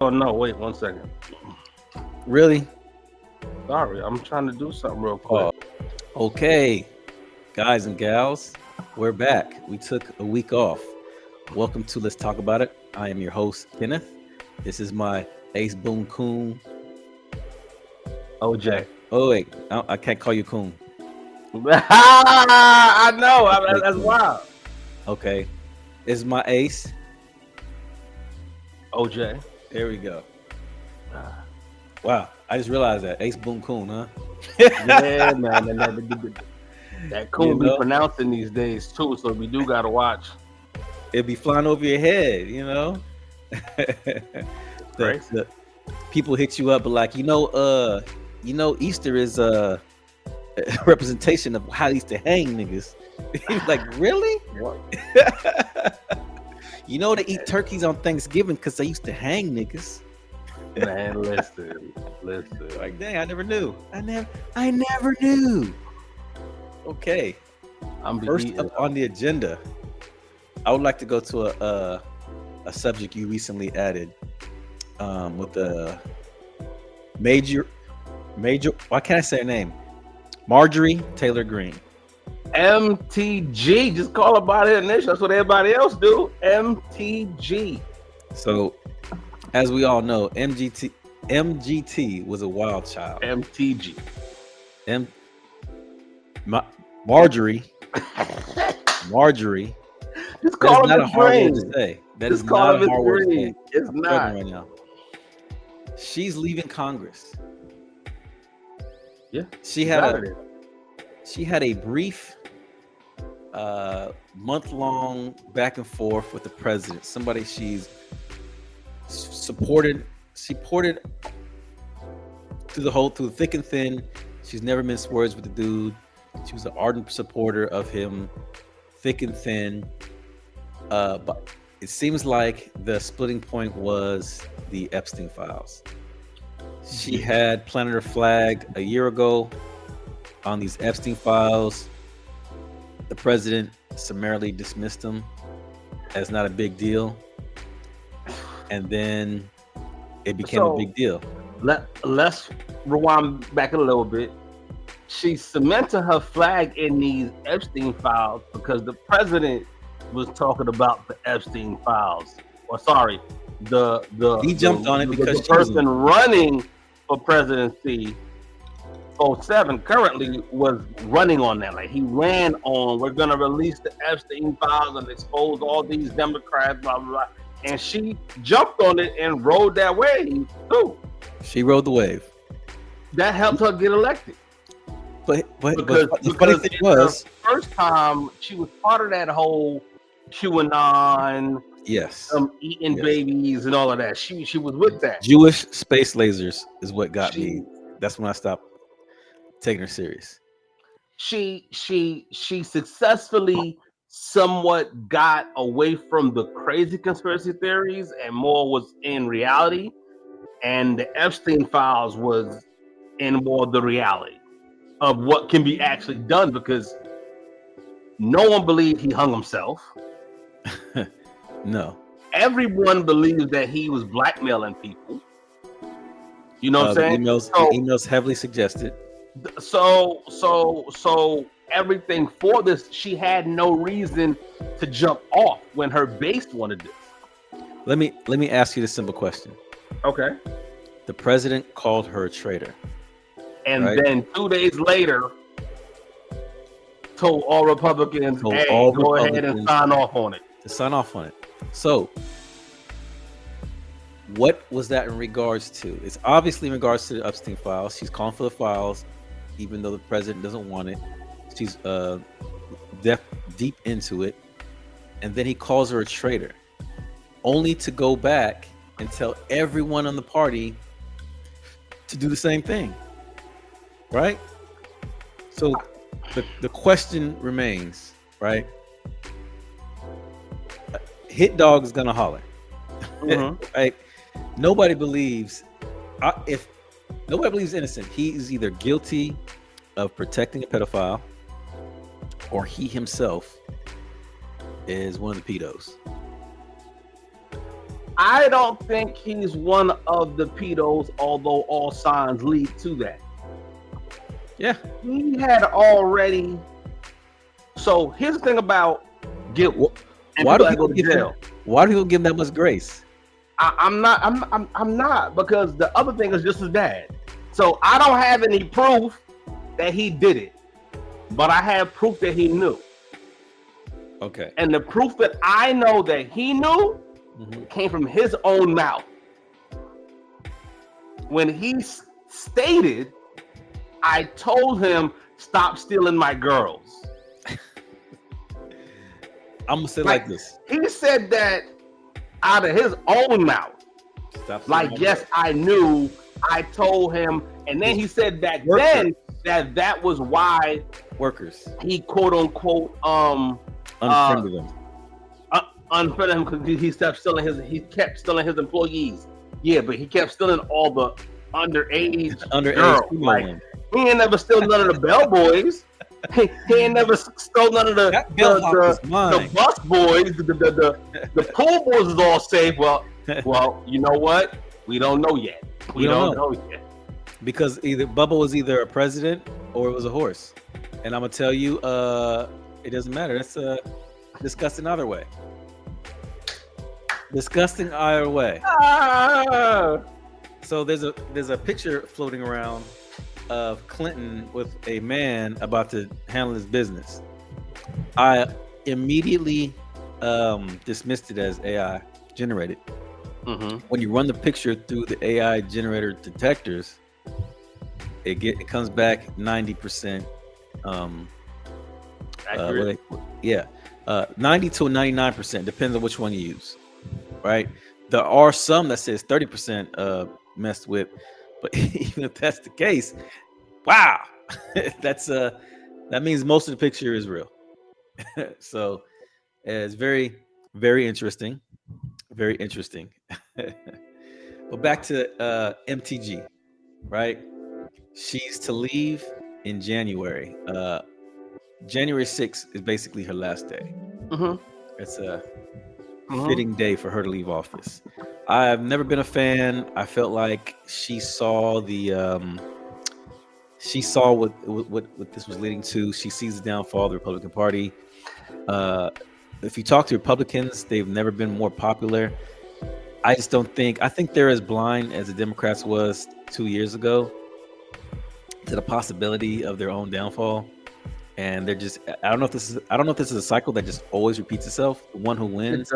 Oh no, wait 1 second. Really? Sorry, I'm trying to do something real Oh, quick. okay. Guys and gals, we're back. We took a week off. Welcome to Let's Talk About It. I am your host, Kenneth. This is my ace boon coon. OJ. Oh, wait. I can't call you coon. I know. That's Coon. wild. Okay. This is my ace. OJ. There we go. Wow. I just realized that. Ace boon coon, huh? Yeah, man. And that coon You be know? pronouncing these days too, so we do gotta watch. It'd be flying over your head, you know? Crazy. the people hit you up, but like, Easter is a representation of how they used to hang niggas. He's like, really? What? You know they eat turkeys on Thanksgiving because they used to hang niggas. Man, listen. Like, dang, I never knew. I never knew. Okay. First up on the agenda, I would like to go to a subject you recently added with the major. Why can't I say her name? Marjorie Taylor Greene. MTG. Just call her by her initials. That's what everybody else do. MTG. So, as we all know, MGT was a wild child. MTG. Marjorie. Just call that him is not a Miss hard word Green. to say. That Just is call not him a Miss hard word to say. Green. It's I'm not. struggling right now. She's leaving Congress. Yeah. She had a brief month-long back and forth with the president. Somebody she's supported through thick and thin. She's never minced words with the dude. She was an ardent supporter of him, thick and thin. But it seems like the splitting point was the Epstein files. She had planted her flag a year ago on these Epstein files. The president summarily dismissed them as not a big deal. And then it became a big deal. Let's rewind back a little bit. She cemented her flag in these Epstein files because the president was talking about the Epstein files. Or sorry, he jumped on it because the person running for presidency 07 currently was running on that. Like he ran on, we're gonna release the Epstein files and expose all these Democrats, blah blah blah. And she jumped on it and rode that wave too. She rode the wave. That helped her get elected. But the funny thing was, the first time she was part of that whole QAnon, yes, eating babies and all of that. She was with that. Jewish space lasers is what got me. That's when I stopped taking her serious. She successfully somewhat got away from the crazy conspiracy theories and more was in reality. And the Epstein files was in more the reality of what can be actually done because no one believed he hung himself. No. Everyone believes that he was blackmailing people. You know what I'm saying? The emails heavily suggested. So everything for this, she had no reason to jump off when her base wanted this. Let me ask you this simple question. Okay. The president called her a traitor. And then 2 days later told all Republicans, go ahead and sign off on it. To sign off on it. So what was that in regards to? It's obviously in regards to the Epstein files. She's calling for the files, even though the president doesn't want it. She's deep into it. And then he calls her a traitor, only to go back and tell everyone on the party to do the same thing. Right? So the question remains, right? Hit dog is gonna holler. Mm-hmm. Right? Nobody believes if nobody believes innocent. He is either guilty of protecting a pedophile or he himself is one of the pedos. I don't think he's one of the pedos, although all signs lead to that. Yeah. He had already. So here's the thing about guilt. And Why do people people that go to jail. Why do people give him that much grace? I'm not, because the other thing is just as bad. So I don't have any proof that he did it, but I have proof that he knew. Okay. And the proof that I know that he knew came from his own mouth. When he stated, I told him, stop stealing my girls. I'm gonna say like this. He said that out of his own mouth. Like, yes, I knew, I told him. And then he said back then that was why workers, he quote unquote unfriended them. Unfriended him because he kept stealing his employees. Yeah, but he kept stealing all the underage girls. Like, he ain't never stole none of the bellboys. He ain't never stole none of the bus boys. The pool boys is all safe. Well, you know what? We don't know yet. We don't know yet. Because either Bubba was either a president or it was a horse. And I'm gonna tell you, it doesn't matter. That's disgusting either way. Disgusting either way. So there's a picture floating around of Clinton with a man about to handle his business. I immediately dismissed it as AI generated. When you run the picture through the AI generator detectors, it comes back 90%. 90 to 99%, depends on which one you use. Right? There are some that says 30% messed with, but even if that's the case, wow, that means most of the picture is real. So it's very, very interesting. Very interesting. But back to MTG, right? She's to leave in January. January 6th is basically her last day. It's a fitting day for her to leave office. I've never been a fan. I felt like she saw what this was leading to. She sees the downfall of the Republican Party. If you talk to Republicans, they've never been more popular. I think they're as blind as the Democrats was 2 years ago to the possibility of their own downfall. And they're just, I don't know if this is a cycle that just always repeats itself. The one who wins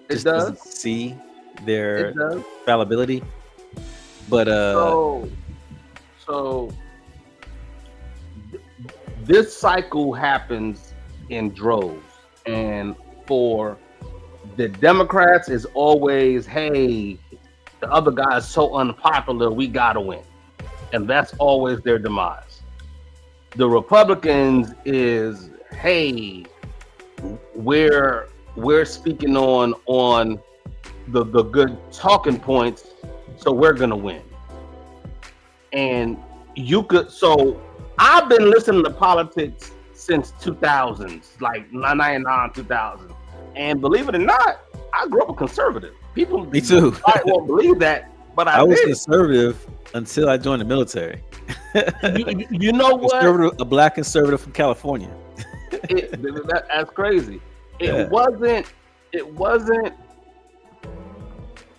doesn't see their fallibility. But so this cycle happens in droves, and for the Democrats is always, hey, the other guy is so unpopular, we gotta win, and that's always their demise. The Republicans is, hey, we're speaking on the good talking points, so we're gonna win. And so I've been listening to politics since 2000s, like 99, 2000. And believe it or not, I grew up a conservative. People, me too. I won't believe that, but I was did. Conservative until I joined the military. You know what? A black conservative from California. That's crazy. It wasn't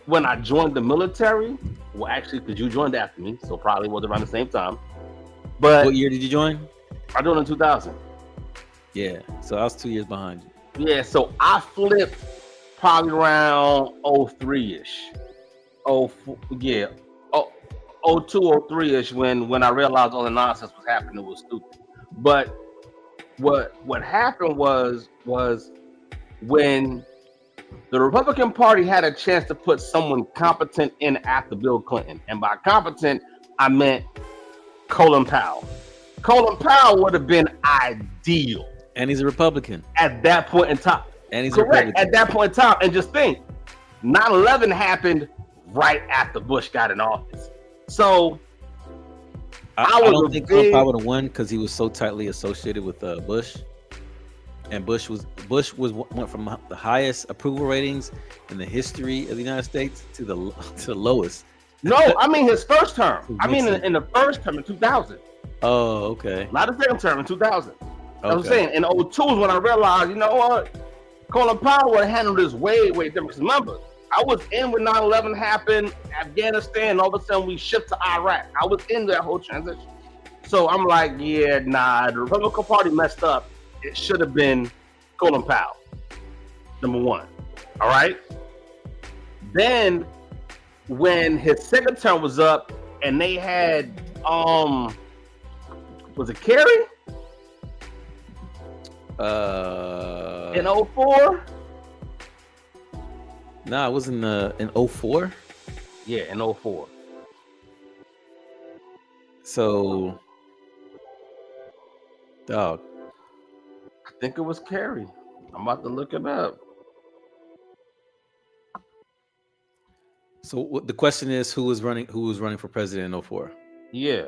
when I joined the military. Well, actually, because you joined after me, so probably was around the same time. But what year did you join? I joined in 2000. Yeah, so I was 2 years behind you. Yeah, so I flipped probably around 03-ish. 02, 03-ish when I realized all the nonsense was happening. It was stupid. But what happened was when the Republican Party had a chance to put someone competent in after Bill Clinton, and by competent I meant Colin Powell. Colin Powell would have been ideal. And he's a Republican. At that point in time. And he's correct. At that point in time. And just think, 9/11 happened right after Bush got in office. So I don't think Colin Powell would have won because he was so tightly associated with Bush. and Bush went from the highest approval ratings in the history of the United States to the to the lowest. No, I mean his first term. To I mean Nixon. in the first term in 2000, Oh, okay. not the second term in 2000. That's what I'm Okay. saying. In '02 is when I realized, you know what, Colin Powell would have handled this way, way different. Because remember, I was in when 9/11 happened, Afghanistan, and all of a sudden we shipped to Iraq. I was in that whole transition. So I'm like, yeah, nah, the Republican Party messed up. It should have been Colin Powell, number one. All right. Then when his second term was up and they had was it Kerry in 04? Nah, it was in 04. Yeah, in 04. So, dog. I think it was Kerry. I'm about to look it up. So the question is, who was running for president in 04? Yeah.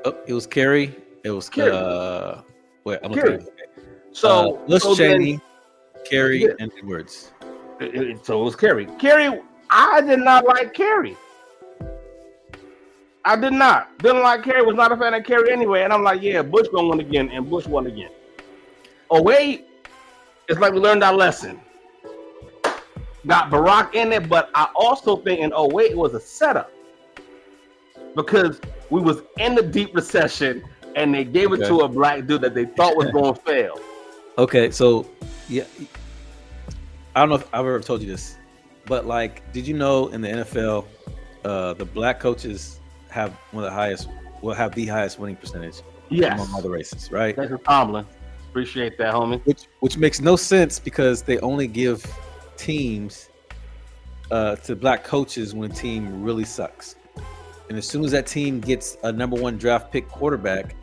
Oh, it was Kerry. It was Kerry. wait, I'm Kerry. looking. So Bush, so Cheney, then, Kerry, yeah, and Edwards. so it was Kerry. Kerry, I did not like Kerry. I did not. Didn't like Kerry. Was not a fan of Kerry anyway. And I'm like, yeah, Bush gonna win again, and Bush won again. Oh wait, it's like we learned our lesson. Got Barack in it, but I also think in 08 it was a setup because we was in the deep recession and they gave it Okay. to a black dude that they thought was going to fail. Okay, so yeah, I don't know if I've ever told you this, but like, did you know in the NFL, the black coaches have one of the highest, will have the highest winning percentage Yes. among all the races, right? Thanks for Tomlin. Appreciate that, homie. Which makes no sense because they only give teams to black coaches when a team really sucks. And as soon as that team gets a number one draft pick quarterback,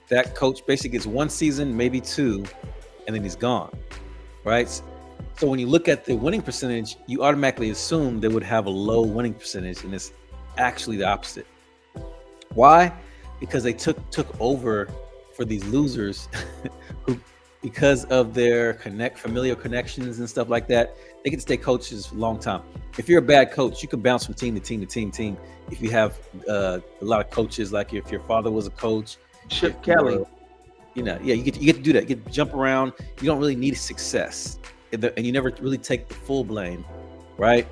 that coach basically gets one season, maybe two, and then he's gone, right? So when you look at the winning percentage, you automatically assume they would have a low winning percentage, and it's actually the opposite. Why? Because they took over for these losers who, because of their familial connections and stuff like that, they can stay coaches for a long time. If you're a bad coach, you can bounce from team to team to team. If you have a lot of coaches, like if your father was a coach, Chip Kelly. you get to do that. You get to jump around. You don't really need success, and you never really take the full blame, right?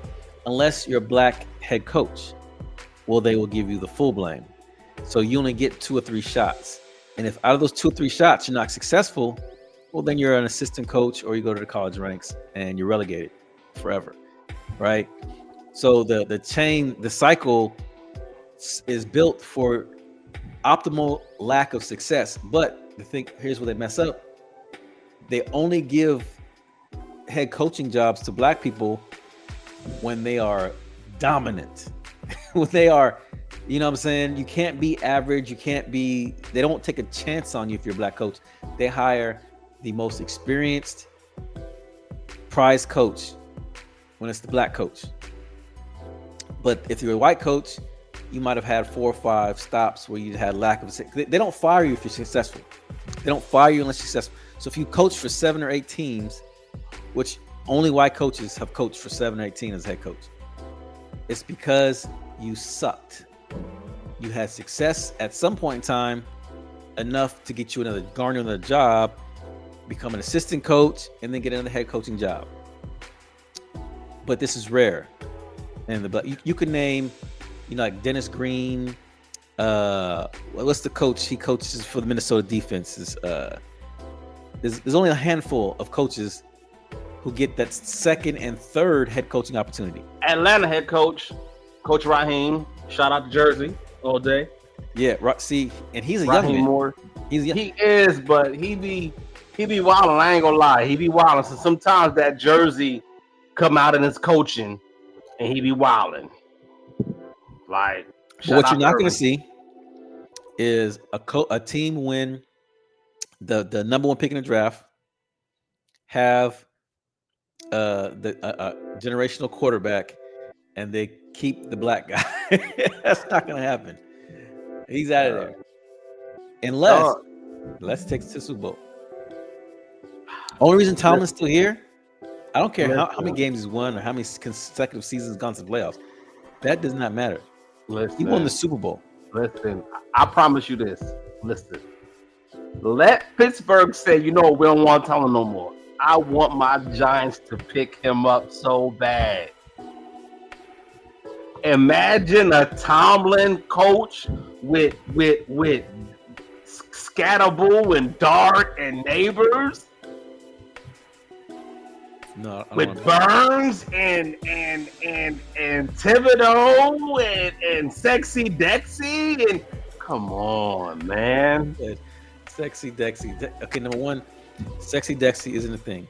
Unless you're a black head coach, well, they will give you the full blame. So you only get 2 or 3 shots, and if out of those 2 or 3 shots you're not successful, well, then you're an assistant coach or you go to the college ranks and you're relegated forever, right? So the cycle is built for optimal lack of success. But the thing, here's where they mess up. They only give head coaching jobs to black people when they are dominant. When they are, you know what I'm saying? You can't be average. They don't take a chance on you if you're a black coach. They hire the most experienced prize coach when it's the black coach. But if you're a white coach, you might have had 4 or 5 stops where you had lack of. They don't fire you if you're successful. They don't fire you unless you're successful. So if you coach for 7 or 8 teams, which only white coaches have coached for 7 or 8 teams as head coach, it's because you sucked. You had success at some point in time, enough to get you garner another job, become an assistant coach, and then get another head coaching job. But this is rare. And you could name, like Dennis Green. What's the coach? He coaches for the Minnesota defenses. There's only a handful of coaches who get that second and third head coaching opportunity. Atlanta head coach, Coach Raheem. Shout out to Jersey all day. Yeah, see, and he's a Raheem young man. Moore. He is, but he be wilding. I ain't gonna lie, he be wilding. So sometimes that Jersey come out in his coaching, and he be wilding. Like, what you're not gonna see is a team win the number one pick in the draft, have the generational quarterback, and they keep the black guy. That's not gonna happen. He's out of there. Unless let's take it to the Super Bowl. Only reason Tomlin's still here, I don't care how many games he's won or how many consecutive seasons gone to the playoffs. That does not matter. He won the Super Bowl. Listen, I promise you this. Listen, let Pittsburgh say, you know, we don't want Tomlin no more. I want my Giants to pick him up so bad. Imagine a Tomlin coach with Scatterboo and Dart and Neighbors. No, I with Burns and Thibodeau and Sexy Dexy and come on, man. Sexy Dexy. Okay, number one, Sexy Dexy isn't a thing.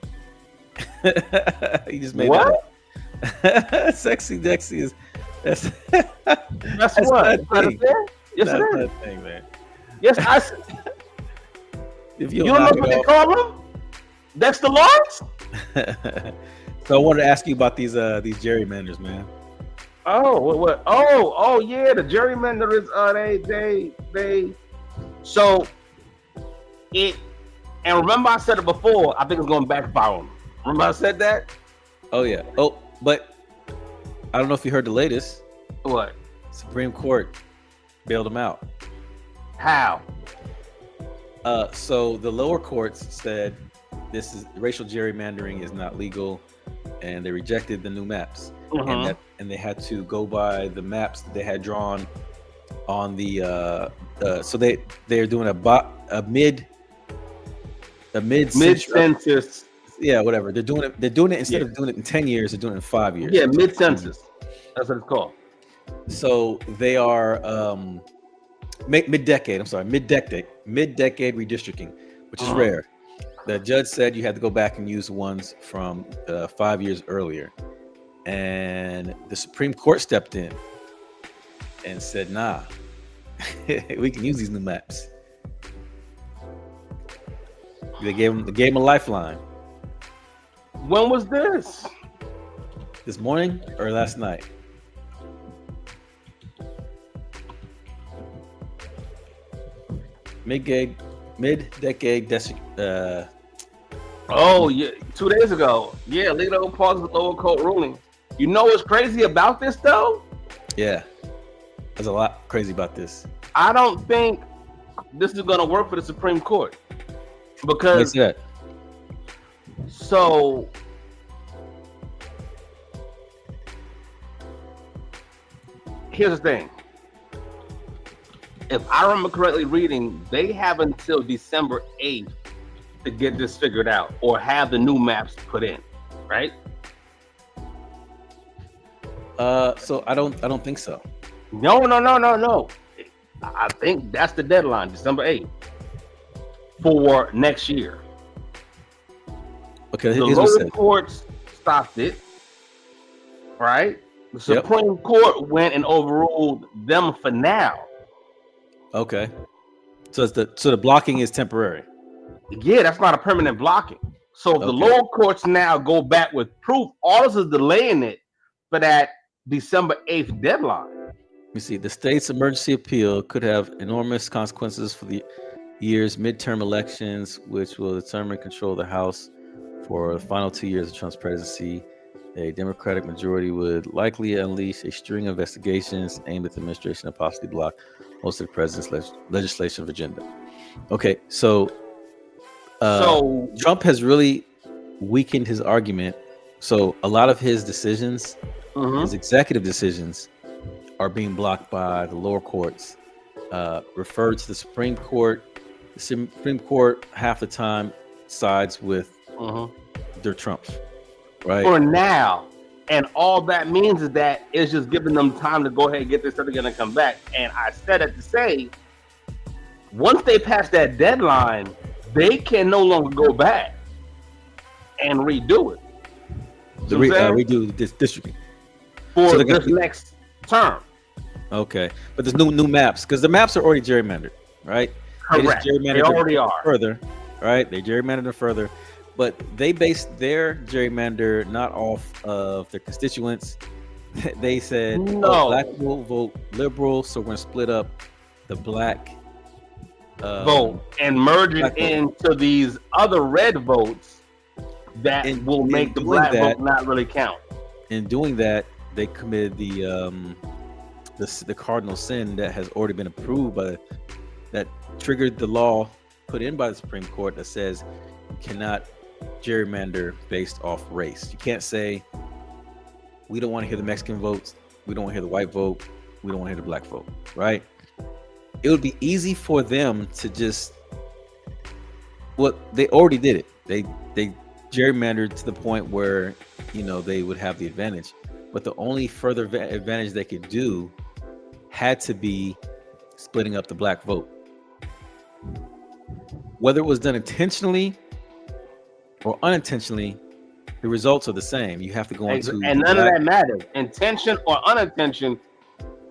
You just made what? That Sexy Dexy is that's what? Not a thing. Yes, that's it not is. a thing, man. Yes, if you don't know what they call him? Dexter Lawrence? So I wanted to ask you about these gerrymanders, man. Oh, what? Oh, yeah, the gerrymanders. They. So it, and remember I said it before. I think it's going to backfire on them. Remember I said that? Oh yeah. Oh, but I don't know if you heard the latest. What? Supreme Court bailed them out. How? So the lower courts said this is racial gerrymandering is not legal, and they rejected the new maps, and they had to go by the maps that they had drawn on the. So they're doing a mid census. Yeah, whatever. They're doing it instead of doing it in 10 years, they're doing it in 5 years. Yeah, mid census. That's what it's called. So they are mid-decade redistricting, which is rare. The judge said you had to go back and use ones from 5 years earlier. And the Supreme Court stepped in and said, nah, we can use these new maps. They gave him a lifeline. When was this? This morning or last night? Mid-decade. Oh yeah, 2 days ago. Yeah, legal pause the lower court ruling. You know what's crazy about this though? Yeah, there's a lot crazy about this. I don't think this is gonna work for the Supreme Court because so here's the thing. If I remember correctly reading, they have until December 8th to get this figured out or have the new maps put in, right? So I don't think so. No. I think that's the deadline, December 8th for next year. Okay, the lower courts stopped it, right? The Supreme Court went and overruled them for now. Okay, so the blocking is temporary. Yeah, that's not a permanent blocking. So if the lower courts now go back with proof, all this is delaying it for that December 8th deadline. Let me see. The state's emergency appeal could have enormous consequences for the year's midterm elections, which will determine control of the House for the final 2 years of Trump's presidency. A Democratic majority would likely unleash a string of investigations aimed at the administration and possibly block most of the president's legislative agenda. Okay, so Trump has really weakened his argument. So a lot of his decisions, his executive decisions, are being blocked by the lower courts, referred to the Supreme Court. The Supreme Court half the time sides with their Trumps, right? For now. And all that means is that it's just giving them time to go ahead and get this stuff and come back. And I said it to say, once they pass that deadline, they can no longer go back and redo it. Redo this districting for this next term. Okay, but there's new maps because the maps are already gerrymandered, right? Correct. They already are. Further, right? They gerrymandered them further, but they based their gerrymander not off of their constituents, They said, "Oh, black No. will vote liberal, so we're gonna split up the black Vote and merge it black vote." into these other red votes that will In make the doing black that, vote not really count. they committed the cardinal sin that has already been approved by that triggered the law put in by the Supreme Court that says you cannot gerrymander based off race. You can't say we don't want to hear the Mexican votes, we don't want to hear the white vote, we don't want to hear the black vote, right? It would be easy for them to just they already did it. They gerrymandered to the point where they would have the advantage, but the only further advantage they could do had to be splitting up the black vote. Whether it was done intentionally or unintentionally, the results are the same. You have to go into And none of that matters. Intention or unintention,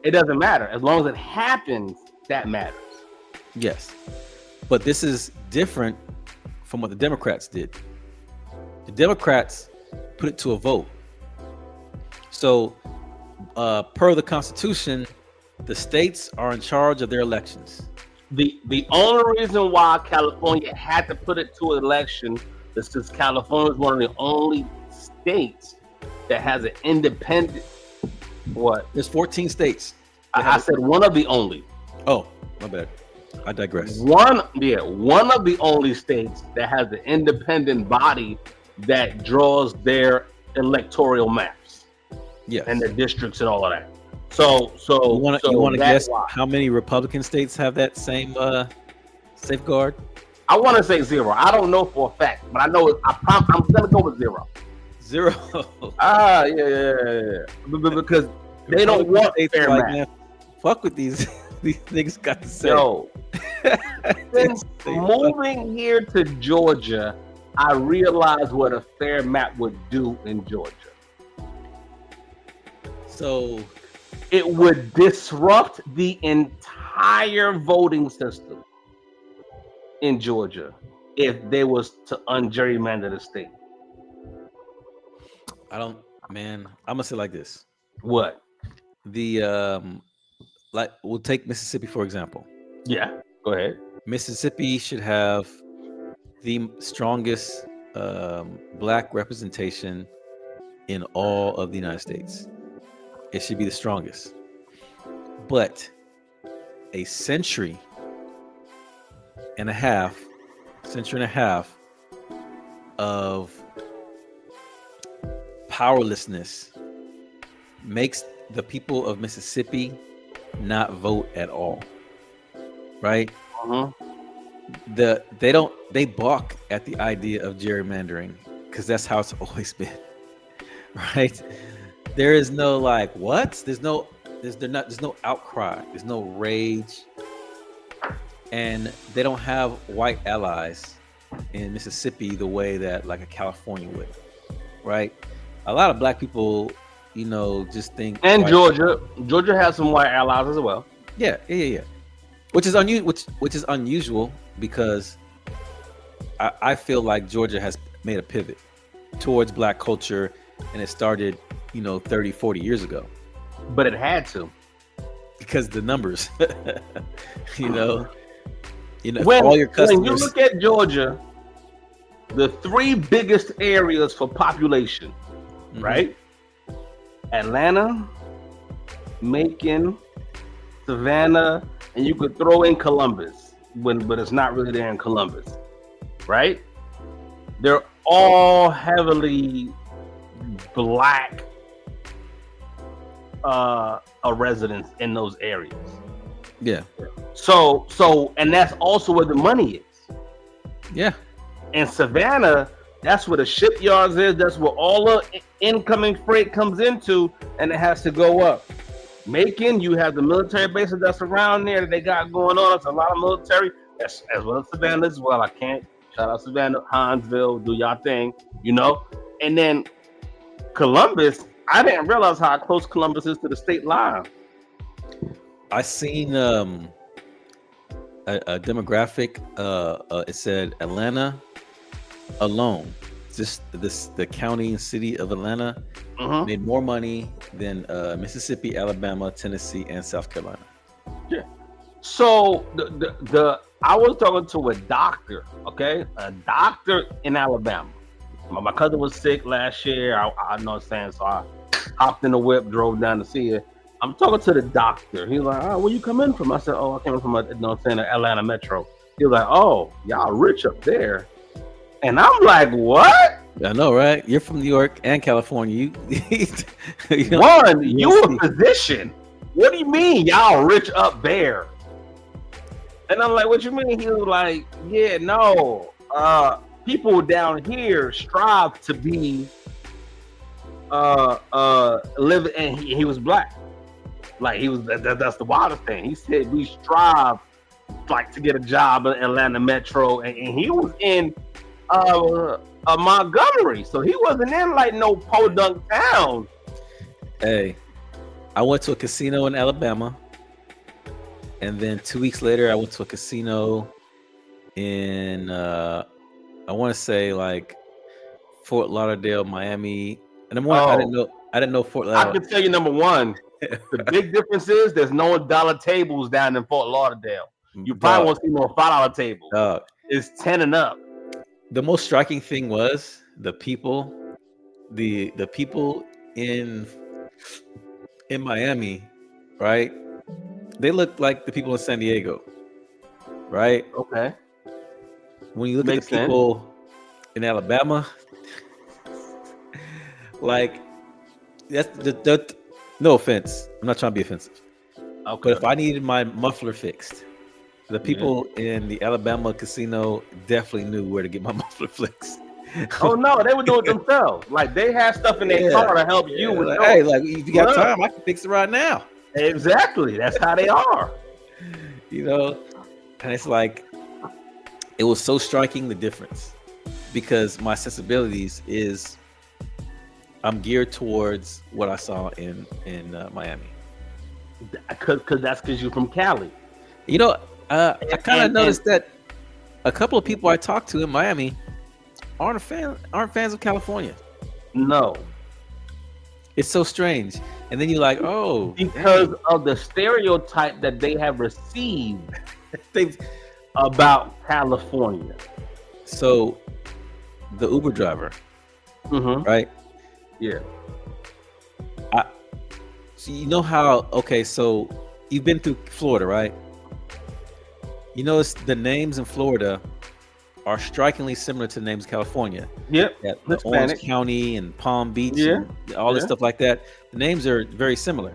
it doesn't matter. As long as it happens, that matters. Yes, but this is different from what the Democrats did. The Democrats put it to a vote. So, per the Constitution, the states are in charge of their elections. The only reason why California had to put it to an election is because California is one of the only states that has an independent. What? There's 14 states. I said one of the only. Oh, my bad. I digress. One of the only states that has an independent body that draws their electoral maps. Yes. And the districts and all of that. So you want to guess how many Republican states have that same safeguard? I want to say 0. I don't know for a fact, but I know I'm gonna go with 0. 0. Yeah. Because they don't want fair math. Fuck with these niggas got to say. Yo, since moving here to Georgia, I realized what a fair map would do in Georgia. So it would disrupt the entire voting system in Georgia if they was to ungerrymander the state. I'm gonna say like this. What? Like we'll take Mississippi for example. Yeah, go ahead. Mississippi should have the strongest black representation in all of the United States. It should be the strongest. But a century and a half of powerlessness makes the people of Mississippi not vote at all. Right? They balk at the idea of gerrymandering because that's how it's always been. Right? There is no like what? There's no outcry. There's no rage. And they don't have white allies in Mississippi the way that like a California would. Right? A lot of black people, just think. And Georgia has some white allies as well. Yeah. Which is unusual because I feel like Georgia has made a pivot towards black culture, and it started 30, 40 years ago. But it had to. Because the numbers, when all your customers. When you look at Georgia, the 3 biggest areas for population, right? Atlanta, Macon, Savannah, and you could throw in Columbus, but it's not really there in Columbus, right? They're all heavily black residents in those areas. Yeah. So and that's also where the money is. Yeah. In Savannah, that's where the shipyards is. That's where all the incoming freight comes into, and it has to go up. Macon, you have the military bases that's around there that they got going on. It's a lot of military, as well as Savannah as well. I can't shout out Savannah, Hinesville, do y'all thing, And then Columbus, I didn't realize how close Columbus is to the state line. I seen a demographic. It said Atlanta alone just the county and city of Atlanta made more money than Mississippi, Alabama, Tennessee, and South Carolina. Yeah. So the I was talking to a doctor, okay, a doctor in Alabama. My cousin was sick last year. I know what I'm saying, so I hopped in the whip, drove down to see her. I'm talking to the doctor. He was like, "Oh, where you come in from?" I said, "Oh, I came from the Atlanta Metro." He was like, "Oh, y'all rich up there," and I'm like, "What?" I know, right? You're from New York and California. You a physician. What do you mean y'all rich up there? And I'm like, what you mean? He was like, yeah, no. People down here strive to be live, and he was black. Like that's the wildest thing. He said we strive like to get a job in Atlanta Metro, and he was in Montgomery, so he wasn't in like no podunk town. Hey, I went to a casino in Alabama, and then 2 weeks later, I went to a casino in I want to say like Fort Lauderdale, Miami, and I didn't know Fort Lauderdale. I can tell you number one, the big difference is there's no dollar tables down in Fort Lauderdale. You probably won't see no $5 table. It's 10 and up. The most striking thing was the people, the people in Miami, right? They look like the people in San Diego, right? Okay. When you look at the people in Alabama, like that's no offense. I'm not trying to be offensive. Okay. But if I needed my muffler fixed, the people in the Alabama casino definitely knew where to get my muffler fixed. Oh no, they would do it themselves. Like they have stuff in their car to help you with. Like, hey, like if you got time, I can fix it right now. Exactly. That's how they are. You know, and it's like it was so striking the difference because my sensibilities is I'm geared towards what I saw in Miami. Because you're from Cali. You know, I kind of noticed that a couple of people I talked to in Miami aren't fans of California. No. It's so strange. And then you're like, oh. Because of the stereotype that they have received about California. So, the Uber driver, right? Yeah. So you know how, okay, so you've been through Florida, right? You notice the names in Florida are strikingly similar to the names in California. Yep. The Orange County and Palm Beach and all this stuff like that. The names are very similar.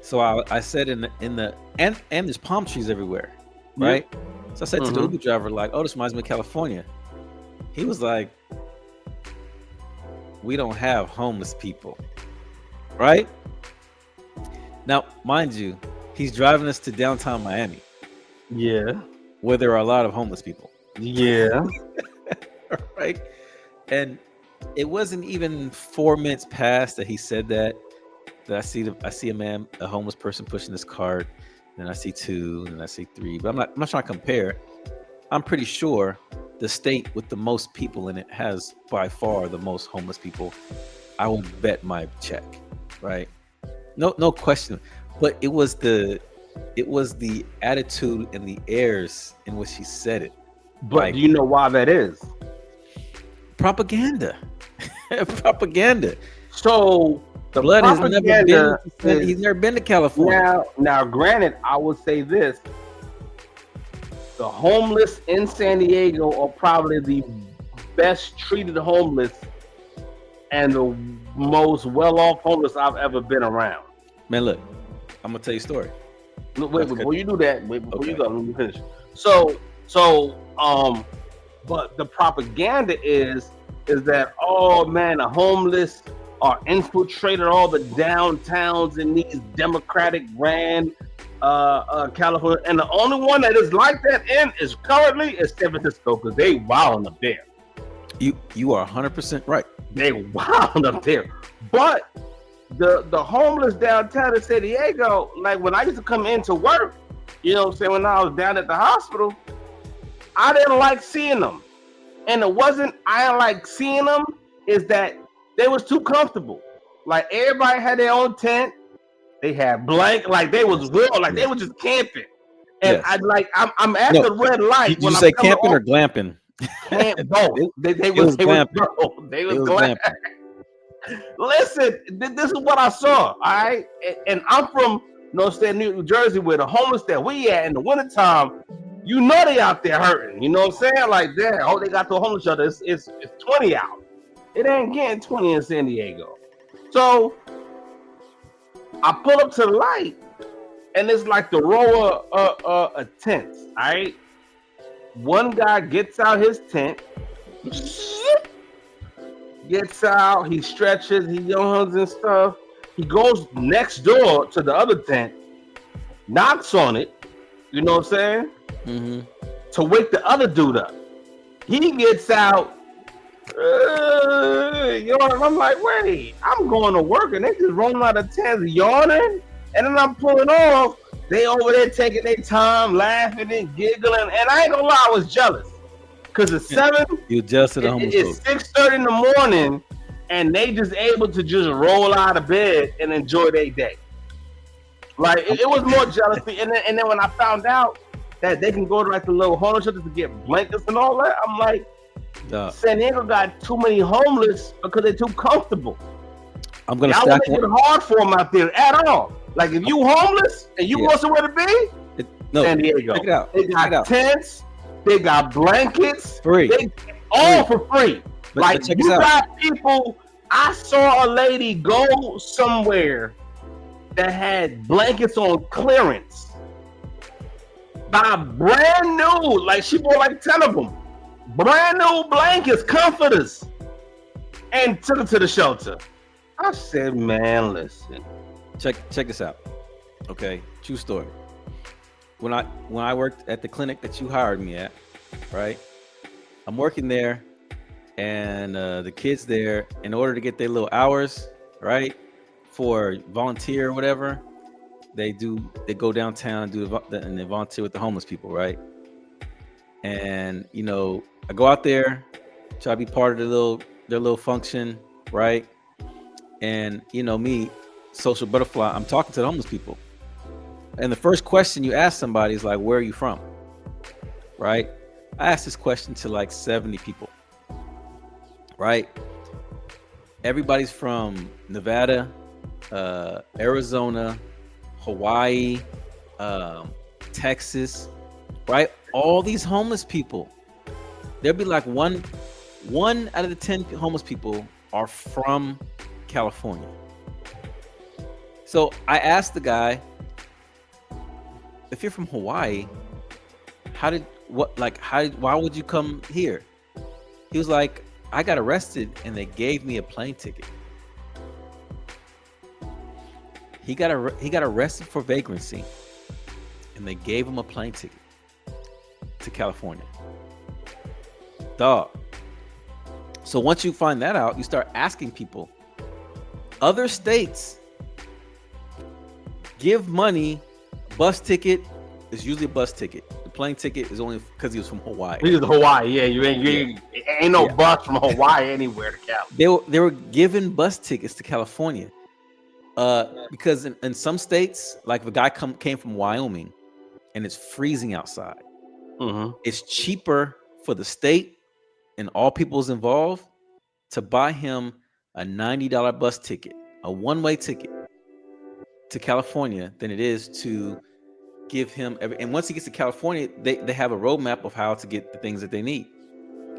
So I said in the and there's palm trees everywhere, right? Yep. So I said to the Uber driver, like, oh, this reminds me of California. He was like, we don't have homeless people, right? Now, mind you, he's driving us to downtown Miami. Yeah. Where there are a lot of homeless people. Yeah. Right. And it wasn't even 4 minutes past that he said that I see a homeless person pushing this cart, and I see 2, and I see 3. But I'm not trying to compare. I'm pretty sure the state with the most people in it has by far the most homeless people. I would bet my check, right? No question. But it was the attitude and the airs in which he said it. But like, do you know why that is? Propaganda. Propaganda. So the blood has he's never been to California. Now, granted, I would say this. The homeless in San Diego are probably the best treated homeless and the most well-off homeless I've ever been around. Man, look, I'm gonna tell you a story. Wait, before you do that, you go, let me finish. But the propaganda is that, oh man, the homeless are infiltrated all the downtowns in these democratic ran California, and the only one that is like that is currently San Francisco, because they wilding up there. You are 100% right. They wilding up there, but the homeless downtown in San Diego, like when I used to come into work, you know what I'm saying, when I was down at the hospital, I didn't like seeing them. and it wasn't I didn't like seeing them. Is that they was too comfortable. Like everybody had their own tent. They had blank, like they was real, like they Yes. was just camping. And Yes. I'm at No. the red light Did you when I'm say coming camping or off glamping? camp both. It, They it was they was glamping. both. They It was was glad. glamping. Listen, this is what I saw. All right. And I'm from New Jersey, where the homeless that we at in the wintertime, you know they out there hurting. You know what I'm saying? Like there, oh, they got the homeless shelter. It's 20 out. It ain't getting 20 in San Diego. So I pull up to the light, and it's like the row of tents. All right. One guy gets out his tent, gets out, he stretches, he yawns and stuff. He goes next door to the other tent, knocks on it, you know what I'm saying? Mm-hmm. To wake the other dude up. He gets out, you know, and I'm like, wait, I'm going to work, and they just rolling out of tents, yawning, and then I'm pulling off. They over there taking their time, laughing and giggling, and I ain't gonna lie, I was jealous. Cause it's 7, You just to the homeless it's folks. 6:30 in the morning, and they just able to just roll out of bed and enjoy their day. Like it was more jealousy, and then when I found out that they can go to like the little homeless shelters to get blankets and all that, I'm like, San Diego got too many homeless because they're too comfortable. I'm gonna Y'all stack make it hard for them out there at all. Like if you homeless and you want somewhere to be, no, San Diego. check it out. They got tents, they got blankets, Free. they all for free. But Like check you this out. got people. I saw a lady go somewhere that had blankets on clearance, buy brand new. Like she bought like 10 of them, brand new blankets, comforters, and took it to the shelter. I said, man, listen. Check this out. Okay, true story. When I worked at the clinic that you hired me at, right? I'm working there, and the kids there, in order to get their little hours, right, for volunteer or whatever, they go downtown and they volunteer with the homeless people, right? And you know, I go out there, try to be part of their little function, right? And you know me, social butterfly, I'm talking to the homeless people. And the first question you ask somebody is like, where are you from? Right? I asked this question to like 70 people. Right? Everybody's from Nevada, Arizona, Hawaii, Texas, right? All these homeless people. There'll be like one out of the 10 homeless people are from California. So I asked the guy, if you're from Hawaii, why would you come here? He was like, I got arrested and they gave me a plane ticket. He got arrested for vagrancy and they gave him a plane ticket to California. Dog. So once you find that out, you start asking people. Other states give money. Bus ticket is usually a bus ticket. The plane ticket is only because he was from Hawaii. He was Hawaii, yeah. You ain't no bus from Hawaii anywhere to California. They were given bus tickets to California, because in some states, like if a guy came from Wyoming, and it's freezing outside, it's cheaper for the state and all people's involved to buy him a $90 bus ticket, a one-way ticket to California, than it is to give him and once he gets to California, they have a roadmap of how to get the things that they need.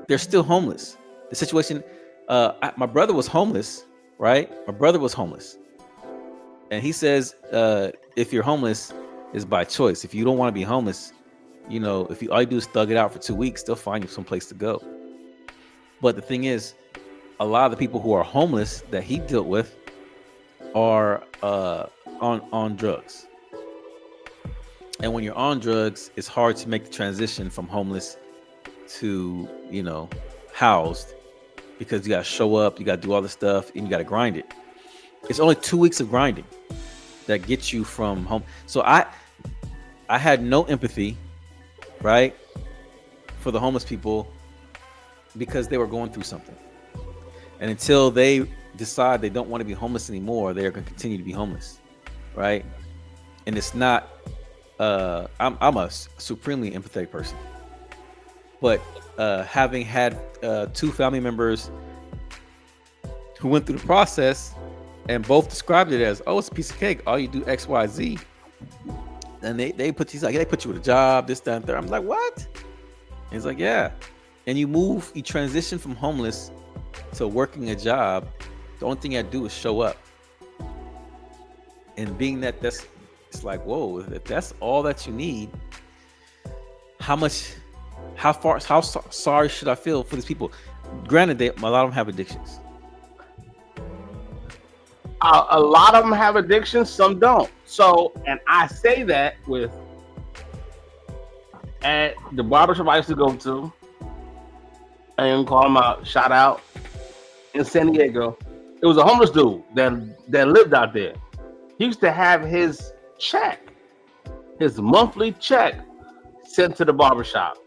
They're still homeless. The situation, my brother was homeless, right? My brother was homeless. And he says, if you're homeless, it's by choice. If you don't want to be homeless, you know, if all you do is thug it out for 2 weeks, they'll find you some place to go. But the thing is, a lot of the people who are homeless that he dealt with are on drugs. And when you're on drugs, it's hard to make the transition from homeless to, you know, housed, because you got to show up, you got to do all this stuff, and you got to grind it. It's only 2 weeks of grinding that gets you from home. So I had no empathy, right, for the homeless people because they were going through something. And until they decide they don't want to be homeless anymore, they're going to continue to be homeless, right? And it's not. I'm a supremely empathetic person, but having had 2 family members who went through the process and both described it as, oh, it's a piece of cake. All you do X, Y, Z, and they put you with a job, this, that, and third. I'm like, what? And he's like, yeah. And you transition from homeless to working a job. The only thing I do is show up. And being it's like, whoa, if that's all that you need, how sorry should I feel for these people? Granted, a lot of them have addictions. A lot of them have addictions, some don't. So, and I say that at the barbershop I used to go to, I didn't call him out, shout out, in San Diego. It was a homeless dude that lived out there. He used to have his monthly check sent to the barbershop.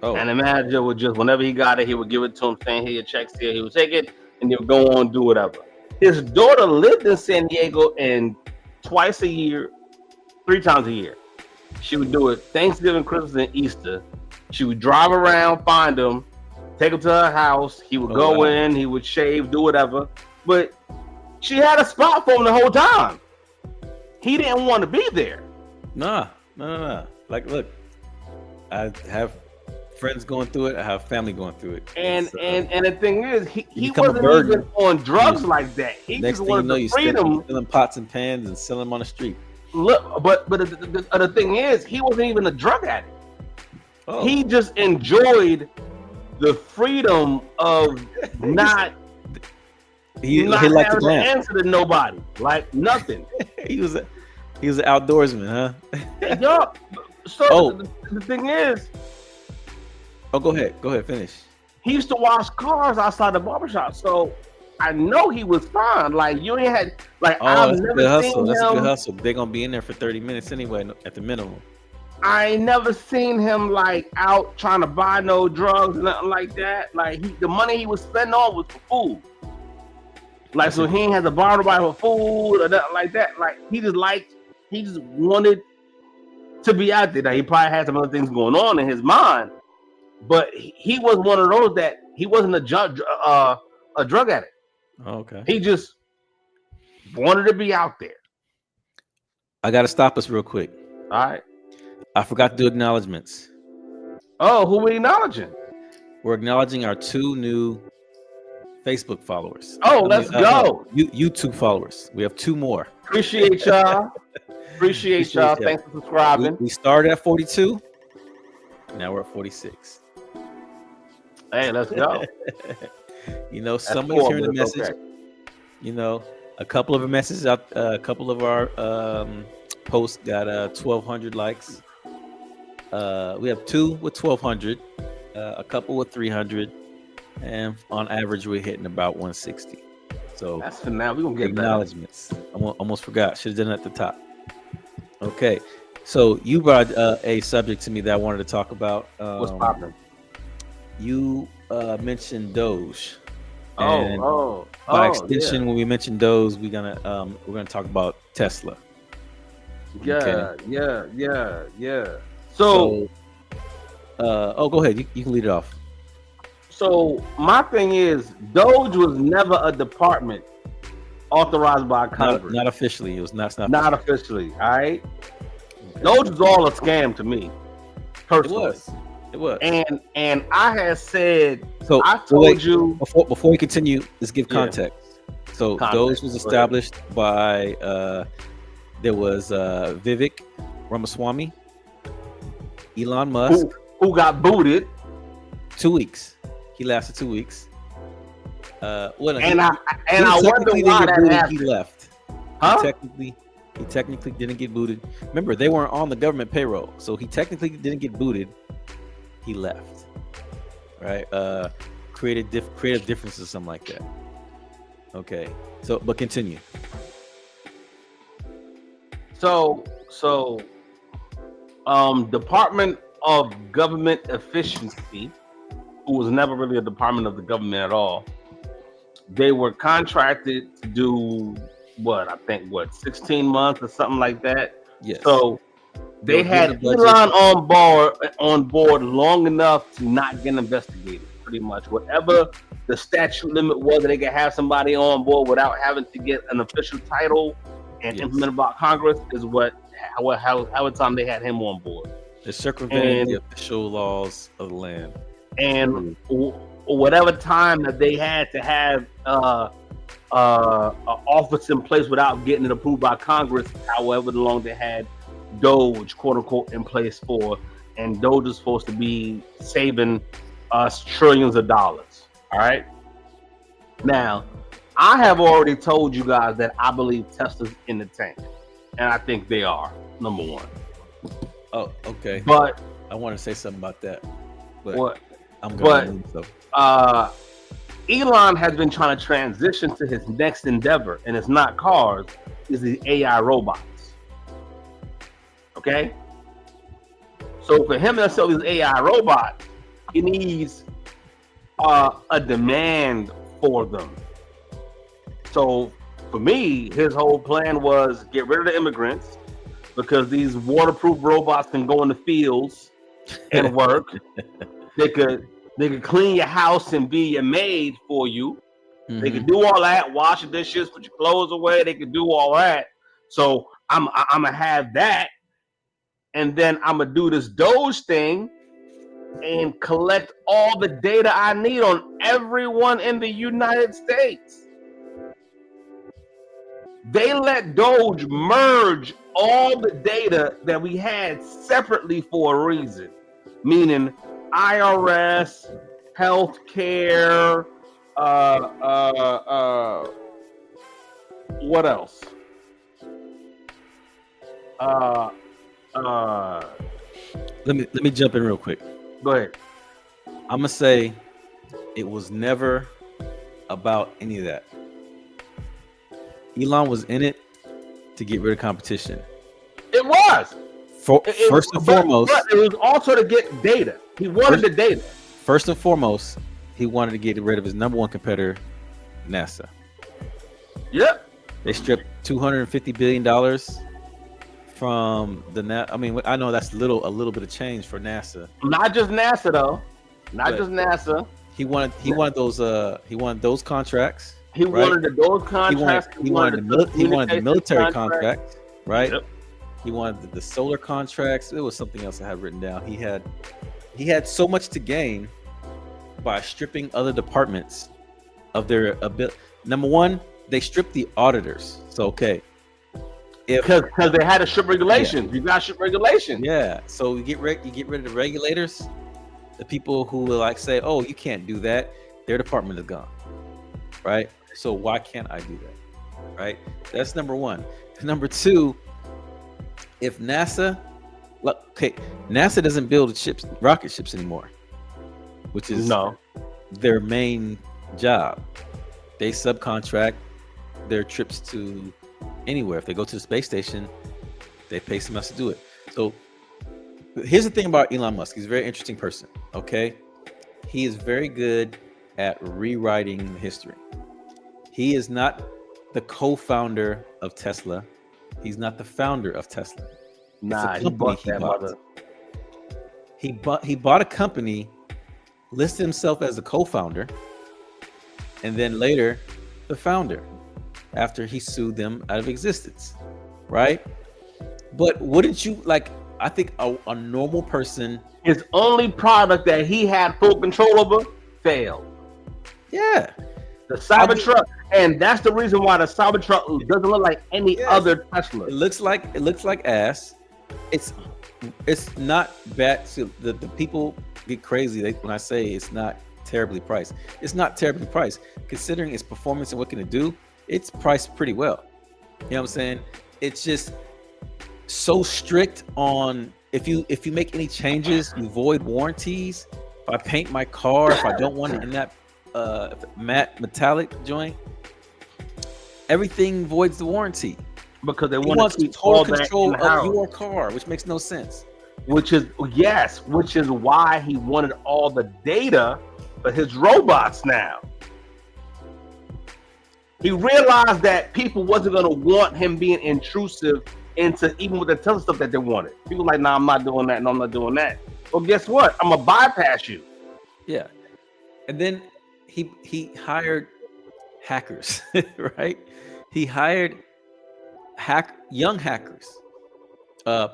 Oh. And the manager would just, whenever he got it, he would give it to him saying, here, your check's here. He would take it and he would go on and do whatever. His daughter lived in San Diego, and twice a year, 3 times a year, she would do it Thanksgiving, Christmas, and Easter. She would drive around, find him, take him to her house. He would go in, he would shave, do whatever. But she had a spot for him the whole time. He didn't want to be there. Nah. Like, look, I have friends going through it. I have family going through it. And the thing is, he wasn't even on drugs like that. He Next just thing wanted the freedom. Selling pots and pans and selling them on the street. Look, but the thing is, he wasn't even a drug addict. Oh. He just enjoyed the freedom of not. He liked to glance. Answer to nobody, like nothing. he was an outdoorsman, huh? Yo, so the thing is. Oh, go ahead, finish. He used to wash cars outside the barbershop, so I know he was fine. Like, you ain't had, like, I've never seen him. That's a good hustle. They're gonna be in there for 30 minutes anyway, at the minimum. I ain't never seen him like out trying to buy no drugs, nothing like that. Like, the money he was spending on was for food. Like, so he ain't had to borrow nobody for food or nothing like that. Like, he just wanted to be out there. Now, he probably had some other things going on in his mind. But he was one of those that he wasn't a drug addict. Okay. He just wanted to be out there. I got to stop us real quick. All right. I forgot to do acknowledgements. Oh, who we acknowledging? We're acknowledging our 2 new Facebook followers. Oh, let's go. YouTube followers. We have 2 more. Appreciate y'all. Appreciate y'all. Thanks for subscribing. We started at 42. Now we're at 46. Hey, let's go. Somebody's hearing the message. Okay. A couple of messages out. A couple of our posts got 1,200 likes. We have 2 with 1,200, a couple with 300, and on average we're hitting about 160. So that's for now. We're gonna get acknowledgements. I almost forgot. Should have done it at the top. Okay. So you brought a subject to me that I wanted to talk about. What's popping? You mentioned Doge. By extension, when we mention Doge, we're gonna talk about Tesla. Yeah. So go ahead. You can lead it off. So my thing is, Doge was never a department authorized by Congress. Not officially. It was not officially. All right. Doge was all a scam to me, personally. It was. And I had said, so I told you before we continue, let's give context. So Doge was established by there was Vivek Ramaswamy, Elon Musk, who got booted 2 weeks. He lasted 2 weeks. I wonder why that happened. He left. Huh? He technically didn't get booted. Remember, they weren't on the government payroll, so he technically didn't get booted. He left. Right? Creative differences or something like that. Okay. So, but continue. So, Department of Government Efficiency, who was never really a department of the government at all. They were contracted to do what I think 16 months or something like that. Yes. So They they were given a had budget. Elon on board long enough to not get investigated. Pretty much whatever the statute limit was, that they could have somebody on board without having to get an official title and Yes. implemented by Congress is how time they had him on board. They circumvented the official laws of the land. And whatever time that they had to have an office in place without getting it approved by Congress, however long they had Doge, quote unquote, in place for, and Doge is supposed to be saving us trillions of dollars. All right. Now, I have already told you guys that I believe Tesla's in the tank, and I think they are number one. Oh, okay. But I want to say something about that. But what? I'm going to. Elon has been trying to transition to his next endeavor, and it's not cars, it's the AI robots. Okay? So for him to sell these AI robots, he needs a demand for them. So for me, his whole plan was get rid of the immigrants, because these waterproof robots can go in the fields and work. They could clean your house and be your maid for you. Mm-hmm. They could do all that, wash the dishes, put your clothes away. They could do all that. So I'm gonna have that, and then I'm gonna do this Doge thing and collect all the data I need on everyone in the United States. They let Doge merge all the data that we had separately for a reason, meaning IRS, healthcare, what else? Let me jump in real quick. Go ahead. I'm gonna say it was never about any of that. Elon was in it to get rid of competition. It was. First and foremost, it was also to get data. He wanted the data. First and foremost, he wanted to get rid of his number one competitor, NASA. Yep. They stripped $250 billion from the I mean, I know that's a little bit of change for NASA. Not just NASA though. Just NASA. He wanted those contracts. He wanted those contracts. He wanted the military contracts, right? Yep. He wanted the solar contracts. It was something else I had written down. He had so much to gain by stripping other departments of their ability. Number one, they stripped the auditors. So okay, because they had to strip regulations. You got to strip regulations. Yeah. So you get rid of the regulators, the people who will like say, "Oh, you can't do that." Their department is gone, right? So why can't I do that? Right? That's number one. Number two, if NASA doesn't build rocket ships anymore, which is their main job. They subcontract their trips to anywhere. If they go to the space station, they pay someone else to do it. So here's the thing about Elon Musk. He's a very interesting person. Okay. He is very good at rewriting history. He is not the co-founder of Tesla. He's not the founder of Tesla. He bought that mother. He bought a company, listed himself as the co-founder, and then later the founder, after he sued them out of existence, right? But wouldn't you like? I think a normal person, his only product that he had full control over failed. Yeah, the Cybertruck, and that's the reason why the Cybertruck doesn't look like any other Tesla. It looks like ass. It's not bad. So the people get crazy when I say it's not terribly priced. It's not terribly priced considering its performance and what can it do. It's priced pretty well. You know what I'm saying? It's just so strict on if you make any changes, you void warranties. If I paint my car, if I don't want it in that matte metallic joint, everything voids the warranty. Because they want to keep total control of your car, which makes no sense. Which is why he wanted all the data but his robots now. He realized that people wasn't going to want him being intrusive into even with the Tesla stuff that they wanted. People like, nah, I'm not doing that. No, I'm not doing that. Well, guess what? I'm going to bypass you. Yeah. And then he hired hackers, right? He hired young hackers,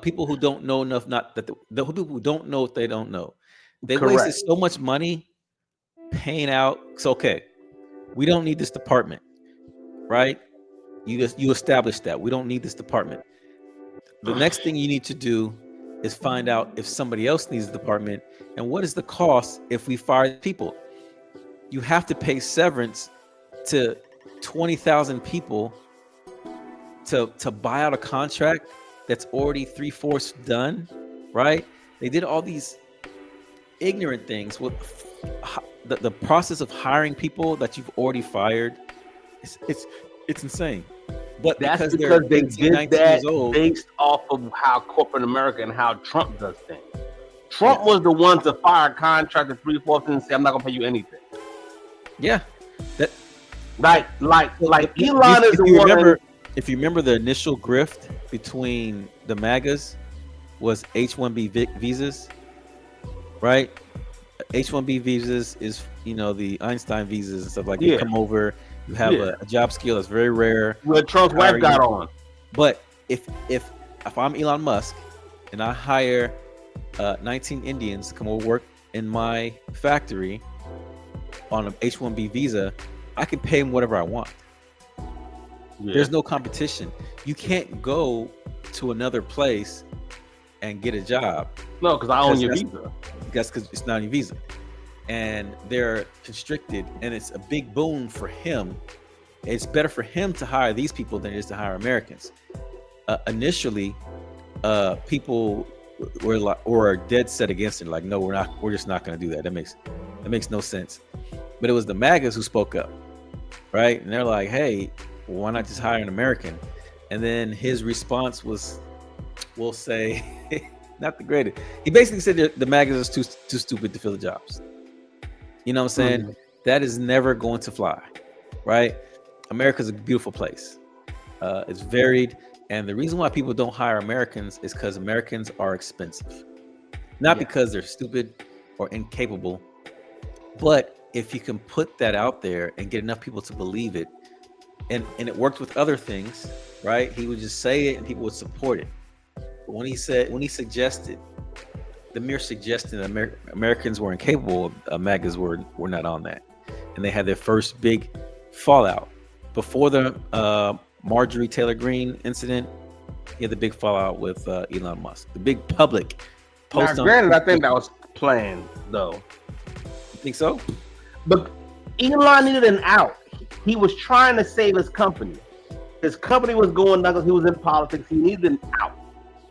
people who don't know enough, not that the people who don't know what they don't know. They Correct. wasted so much money paying out. So, okay, we don't need this department. Right? You establish that we don't need this department. The next thing you need to do is find out if somebody else needs the department and what is the cost if we fire people. You have to pay severance to 20,000 people to buy out a contract that's already 3/4 done, right? They did all these ignorant things with the process of hiring people that you've already fired. It's insane. But that's because they 18, did that based off of how corporate America and how Trump does things. Trump was the one to fire a contractor 3/4 and say, "I'm not gonna pay you anything." Yeah, that like Elon is the one. If you remember, the initial grift between the MAGAs was H-1B visas, right? H-1B visas is the Einstein visas and stuff like that. You come over. You have a job skill that's very rare. What Trump's wife got on. But if I'm Elon Musk and I hire 19 Indians to come over work in my factory on an H-1B visa, I can pay them whatever I want. Yeah. There's no competition. You can't go to another place and get a job. No, because I own your visa. That's because it's not on your visa. And they're constricted, and it's a big boon for him. It's better for him to hire these people than it is to hire Americans. Initially, people were dead set against it. Like, no, we're not. We're just not going to do that. That makes no sense. But it was the MAGAs who spoke up, right? And they're like, hey, why not just hire an American? And then his response was, we'll say, not the greatest. He basically said the MAGAs are too stupid to fill the jobs. You know what I'm saying? Mm-hmm. That is never going to fly, right? America's a beautiful place. It's varied. And the reason why people don't hire Americans is because Americans are expensive. Not because they're stupid or incapable, but if you can put that out there and get enough people to believe it, and it worked with other things, right? He would just say it and people would support it. But when he suggested, the mere suggestion that Americans were incapable, MAGAs were not on that. And they had their first big fallout. Before the Marjorie Taylor Greene incident, he had the big fallout with Elon Musk. The big public post. Now, granted, I think that was planned, though. You think so? But Elon needed an out. He was trying to save his company. His company was going nuts. He was in politics. He needed an out.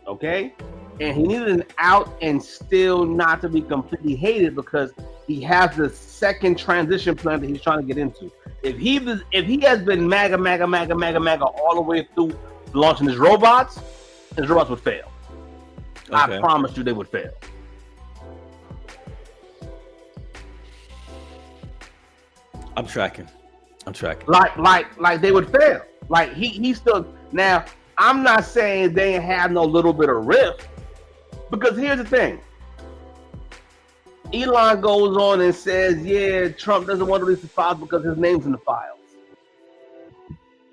Okay? And he needed an out and still not to be completely hated because he has the second transition plan that he's trying to get into. If he has been MAGA all the way through launching his robots would fail. Okay. I promise you they would fail. I'm tracking. Like they would fail. Like he still. Now, I'm not saying they have no little bit of rift, because here's the thing. Elon goes on and says, yeah, Trump doesn't want to release the files because his name's in the files.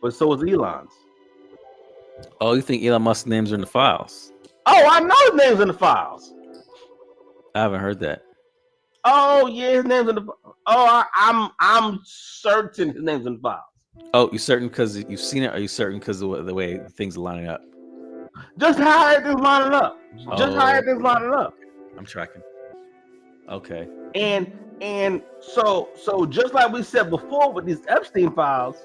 But so is Elon's. Oh, you think Elon Musk's names are in the files? Oh, I know his name's in the files. I haven't heard that. Oh, yeah, his name's in the files. Oh, I'm certain his name's in the files. Oh, you certain because you've seen it, or are you certain because of the way things are lining up? Just how everything's lining up. Just how everything's lining up. I'm tracking. Okay. And so just like we said before with these Epstein files,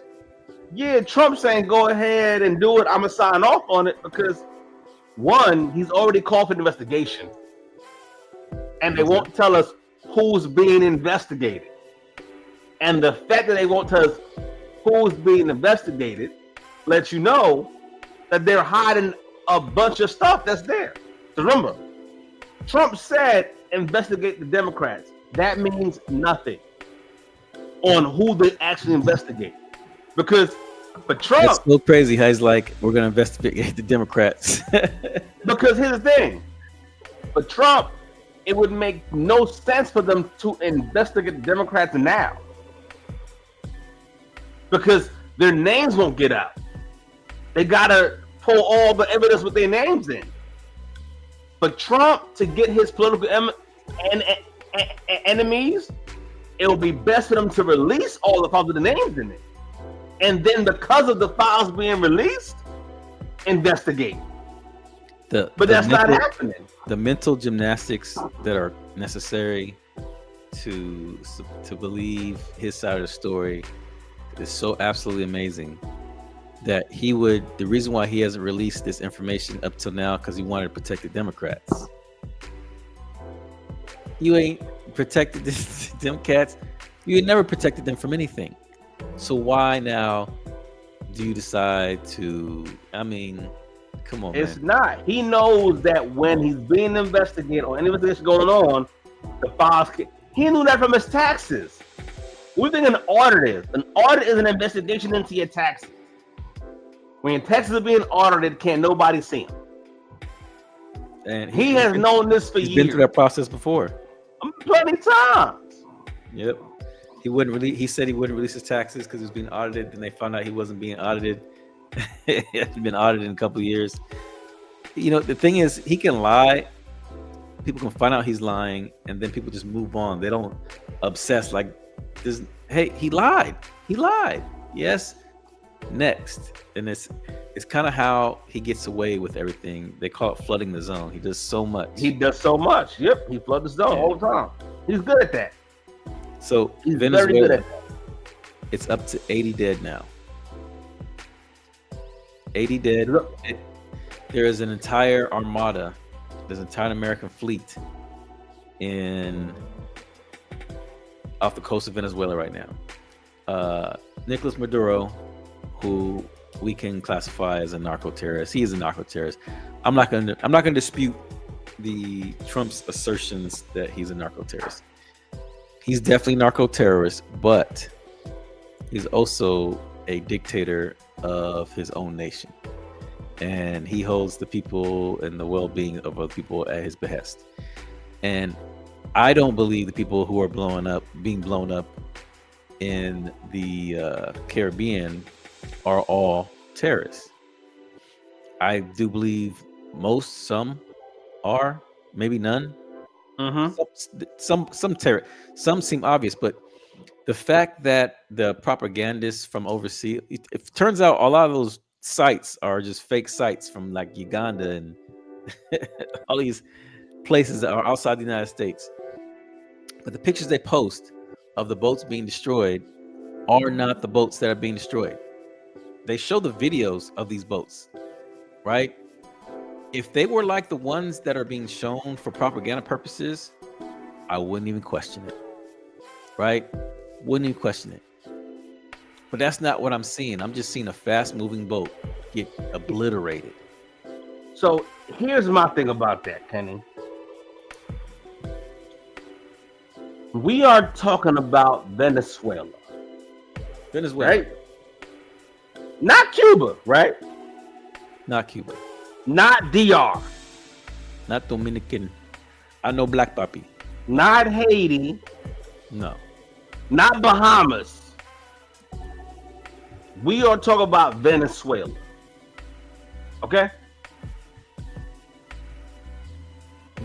yeah, Trump's saying go ahead and do it. I'm gonna sign off on it because one, he's already called for an investigation, and they won't tell us who's being investigated. And the fact that they won't tell us who's being investigated lets you know that they're hiding a bunch of stuff that's there. So remember, Trump said investigate the Democrats. That means nothing. on who they actually investigate. Because for Trump, It's so crazy how he's like, we're gonna investigate the Democrats. because here's the thing, for Trump, it would make no sense for them to investigate the Democrats now, because their names won't get out. They gotta pull all the evidence with their names in. For Trump to get his political enemies, it will be best for them to release all the files with the names in it. And then because of the files being released, investigate. But that's not happening. The mental gymnastics that are necessary to believe his side of the story is so absolutely amazing that the reason why he hasn't released this information up till now, because he wanted to protect the Democrats. You ain't protected the Democrats. You ain't never protected them from anything. So why now do you decide to, come on, it's man. not. He knows that when he's being investigated or any investigation going on, the files, he knew that from his taxes. What do you think an audit is? An audit is an investigation into your taxes. When your taxes are being audited, can't nobody see them. And he has known this for years. He's been through that process before. Plenty times. Yep. He said he wouldn't release his taxes because he was being audited. Then they found out he wasn't being audited. He'd been audited in a couple of years. The thing is, he can lie. People can find out he's lying, and then people just move on. They don't obsess like this. Hey, he lied. Yes. Next. And it's kind of how he gets away with everything. They call it flooding the zone. He does so much. Yep. He floods the zone all the time. He's good at that. So he's Venezuela, very good at that. It's up to 80 dead now. 80 dead. There is an entire armada. There's an entire American fleet off the coast of Venezuela right now. Nicolas Maduro, who we can classify as a narco-terrorist. He is a narco-terrorist. I'm not gonna dispute the Trump's assertions that he's a narco-terrorist. He's definitely a narco-terrorist, but he's also a dictator of his own nation. And he holds the people and the well-being of other people at his behest. And I don't believe the people who are being blown up in the Caribbean are all terrorists. I do believe some are, maybe none. Some terror. Some seem obvious, but the fact that the propagandists from overseas, it turns out a lot of those sites are just fake sites from like Uganda and all these places that are outside the United States. But the pictures they post of the boats being destroyed are not the boats that are being destroyed. They show the videos of these boats, right? If they were like the ones that are being shown for propaganda purposes, I wouldn't even question it, right? Wouldn't even question it. But that's not what I'm seeing. I'm just seeing a fast-moving boat get obliterated. So here's my thing about that, Kenny. We are talking about Venezuela. Right? Not Cuba, right? Not Cuba. Not DR. Not Dominican. I know Black Papi. Not Haiti. No. Not Bahamas. We are talking about Venezuela. Okay?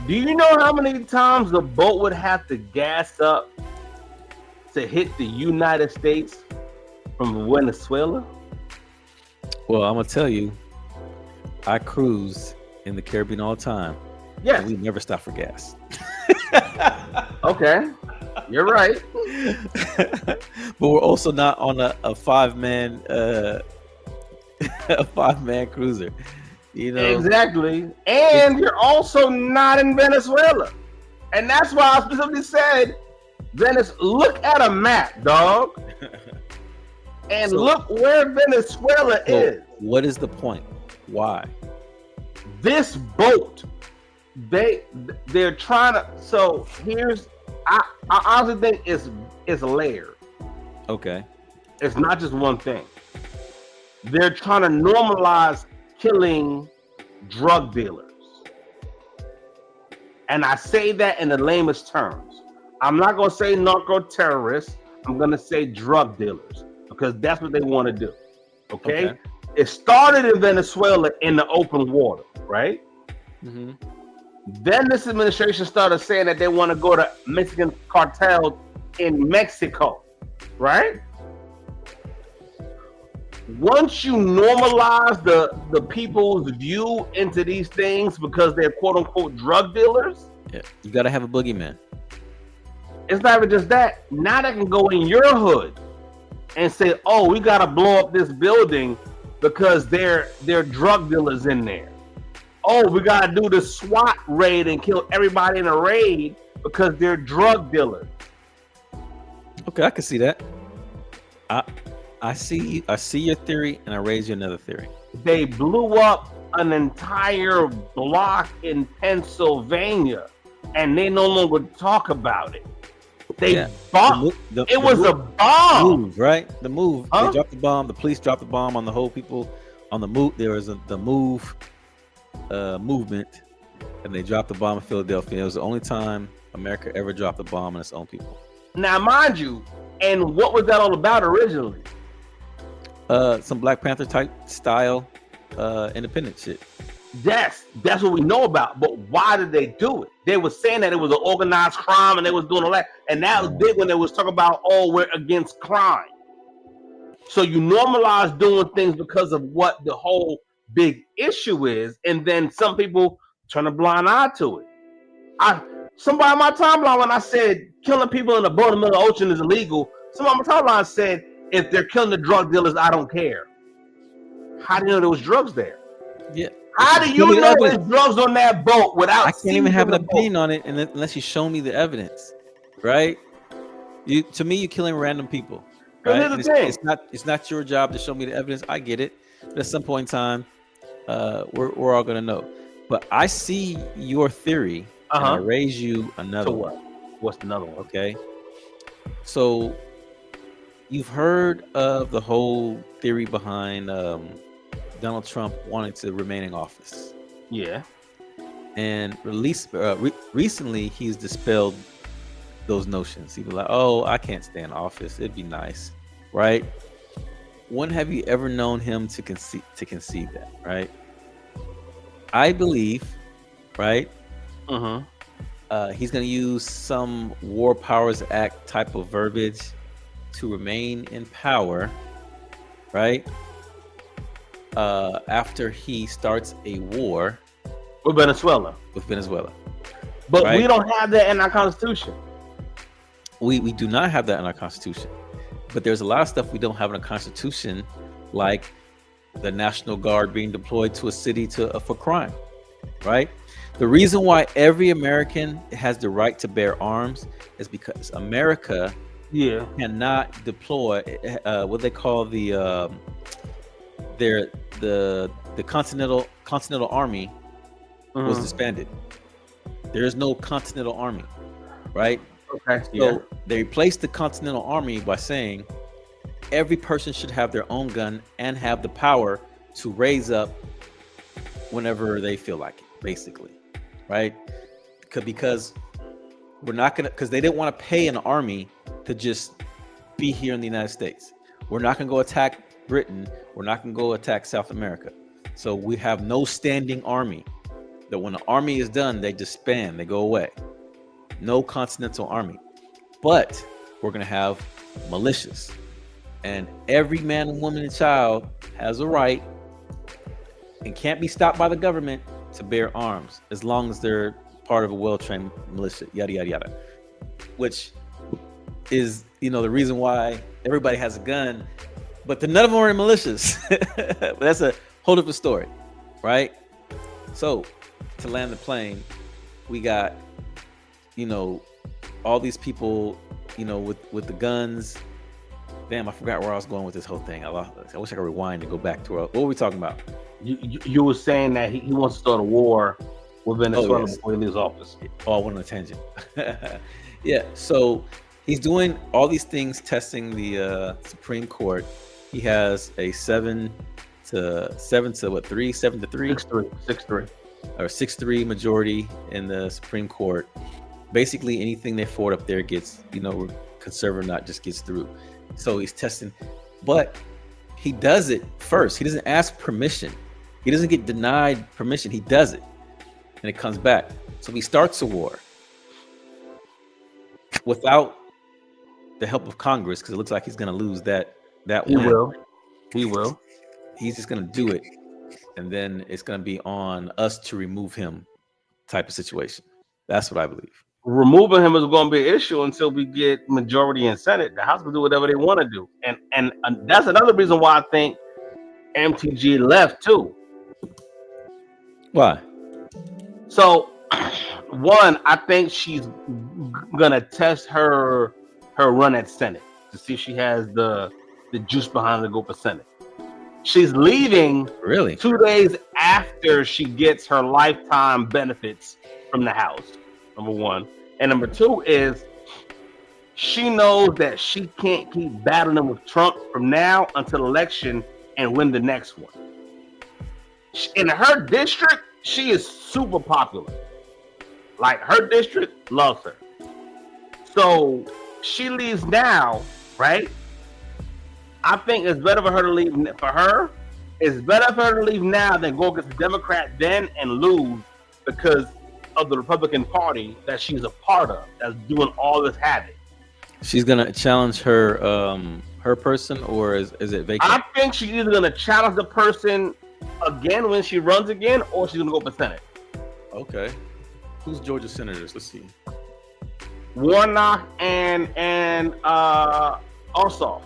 Do you know how many times the boat would have to gas up to hit the United States from Venezuela? Well, I'm going to tell you, I cruise in the Caribbean all the time. Yes. And we never stop for gas. Okay. You're right. But we're also not on a five-man cruiser. Exactly. And you're also not in Venezuela. And that's why I specifically said, look at a map, dog. And look where Venezuela is. What is the point? Why? This boat, they're trying to. So I honestly think it's layered. Okay. It's not just one thing. They're trying to normalize killing drug dealers. And I say that in the lamest terms. I'm not going to say narco terrorists. I'm going to say drug dealers because that's what they want to do. Okay? It started in Venezuela in the open water, right? Mm-hmm. Then this administration started saying that they want to go to Mexican cartels in Mexico, right? Once you normalize the people's view into these things because they're quote unquote drug dealers, yeah, you got to have a boogeyman. It's not even just that. Now they can go in your hood and say, "Oh, we got to blow up this building because they're drug dealers in there." Oh, we got to do the SWAT raid and kill everybody in a raid because they're drug dealers. Okay, I can see that. I see your theory, and I raise you another theory. They blew up an entire block in Pennsylvania, and they no longer talk about it. They bombed. It was a bomb. Move, right? The move. Huh? They dropped the bomb. The police dropped the bomb on the whole people. On the move, there was the move movement, and they dropped the bomb in Philadelphia. It was the only time America ever dropped a bomb on its own people. Now, mind you, and what was that all about originally? Some Black Panther type style independent shit. That's what we know about. But why did they do it? They were saying that it was an organized crime and they was doing all that. And that was big when they was talking about, oh, we're against crime. So you normalize doing things because of what the whole big issue is. And then some people turn a blind eye to it. Somebody on my timeline, when I said killing people in the boat in the middle of the ocean is illegal, somebody on my timeline said, if they're killing the drug dealers, I don't care. How do you know there was drugs there? Yeah. How do you know there's drugs on that boat without? I can't even have an opinion on it unless you show me the evidence, right? To me, you're killing random people. Right? Here's the thing. It's not your job to show me the evidence. I get it, but at some point in time, we're all gonna know. But I see your theory, and I raise you another one. What's another one? Okay. So you've heard of the whole theory behind Donald Trump wanting to remain in office. Yeah. And recently, he's dispelled those notions. He was like, "Oh, I can't stay in office. It'd be nice, right?" When have you ever known him to concede that, right? I believe, right? He's going to use some War Powers Act type of verbiage to remain in power, right? After he starts a war with Venezuela. But right? We don't have that in our Constitution. We do not have that in our Constitution. But there's a lot of stuff we don't have in our Constitution, like the National Guard being deployed to a city for crime, right? The reason why every American has the right to bear arms is because America cannot deploy what they call the Continental Army was disbanded. There is no Continental Army, right? Okay. So they replaced the Continental Army by saying every person should have their own gun and have the power to raise up whenever they feel like it, basically, right? Because they didn't want to pay an army to just be here in the United States. We're not going to go attack Britain. We're not going to go attack South America. So we have no standing army. That when the army is done, they disband, they go away. No Continental Army. But we're going to have militias. And every man, woman, and child has a right and can't be stopped by the government to bear arms as long as they're part of a well-trained militia, yada, yada, yada. Which is, the reason why everybody has a gun, but none of them are in militias. But that's a whole different story, right? So to land the plane, we got, all these people, with the guns. Damn, I forgot where I was going with this whole thing. I wish I could rewind and go back to what were we talking about? You were saying that he wants to start a war with Venezuela before he leaves office. Oh, I went on a tangent. Yeah, so He's doing all these things, testing the Supreme Court. He has a 7-3, 6-3, 6-3. or 6-3 majority in the Supreme Court. Basically, anything they forward up there gets, conservative, not just gets through. So he's testing, but he does it first. He doesn't ask permission. He doesn't get denied permission. He does it, and it comes back. So he starts a war without the help of Congress, because it looks like he's going to lose that He win. will. He will. He's just going to do it, and then it's going to be on us to remove him, type of situation. That's what I believe. Removing him is going to be an issue until we get majority in Senate. The House will do whatever they want to do, and that's another reason why I think MTG left too. Why? So, one, I think she's gonna test her run at Senate to see if she has the juice behind her to go for Senate. She's leaving Really? 2 days after she gets her lifetime benefits from the House. Number one, and number two is she knows that she can't keep battling with Trump from now until election and win the next one. In her district, she is super popular. Like, her district loves her. So she leaves now, right? I think it's better for her to leave. For her, it's better for her to leave now than go against the Democrat then and lose because of the Republican Party that she's a part of, that's doing all this havoc. She's gonna challenge her person, or is it vacant? I think she's either gonna challenge the person again when she runs again, or she's gonna go for Senate. Okay. Who's Georgia senators? Let's see. Warnock and Ossoff.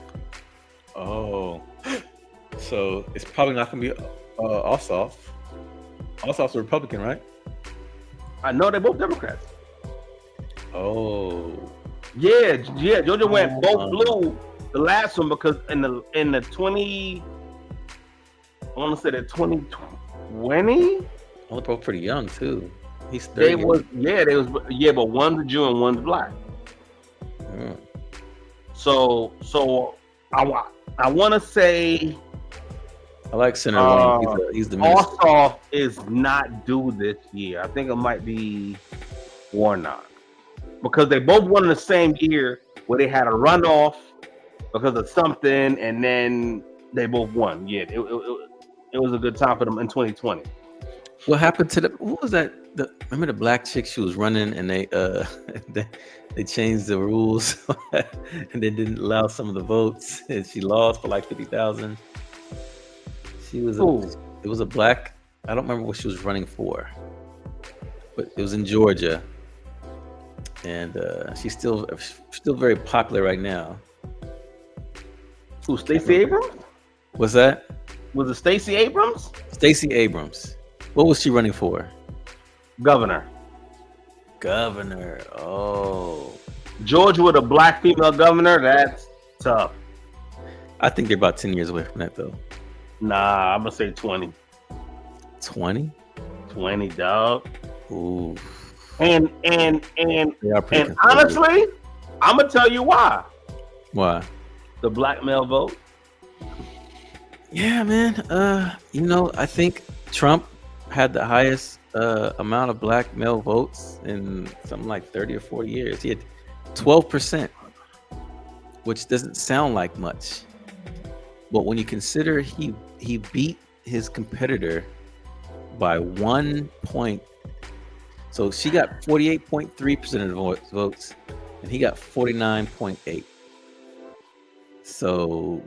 Oh, so it's probably not gonna be Ossoff. Ossoff's a Republican, right? I know they're both Democrats. Oh, Yeah. Georgia went both blue the last one because in the 20, I want to say the 2020. they're both pretty young too. He's 30. They was but one's a Jew and one's black. Mm. So I want to say I like Senator Long. He's the minister. Ossoff is not due this year. I think it might be Warnock because they both won in the same year where they had a runoff because of something, and then they both won. Yeah, it was a good time for them in 2020. What happened to what was that? Remember the black chick? She was running, and they they changed the rules, and they didn't allow some of the votes, and she lost for like 50,000. She was it was a black. I don't remember what she was running for, but it was in Georgia, and she's still very popular right now. Who? Stacey Abrams? What's that? Was it Stacey Abrams? Stacey Abrams. What was she running for? Governor. Oh. Georgia with a black female governor, that's tough. I think they're about 10 years away from that, though. Nah, I'm gonna say 20. 20? 20, dog. Ooh. And honestly, I'm gonna tell you why. Why? The black male vote. Yeah, man. I think Trump had the highest amount of black male votes in something like 30 or 40 years. He had 12%, which doesn't sound like much. But when you consider he beat his competitor by 1 point. So she got 48.3% of the votes, and he got 49.8. So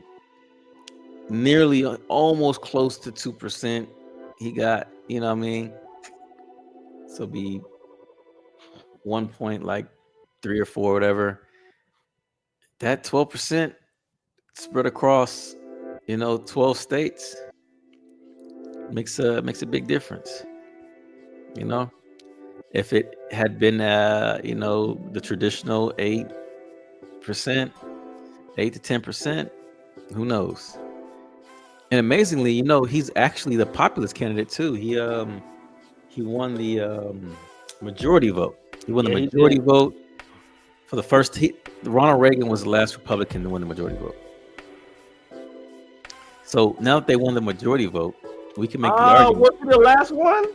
nearly, almost close to 2%. He got, you know what I mean? So be 1 point, like 3 or 4, whatever. That 12% spread across, 12 states makes a big difference. If it had been, the traditional 8%, 8 to 10%, who knows? And amazingly, he's actually the populist candidate too. He won the majority vote. He won the majority vote For the first, Ronald Reagan was the last Republican to win the majority vote. So now that they won the majority vote, we can make the argument. Was it the last one?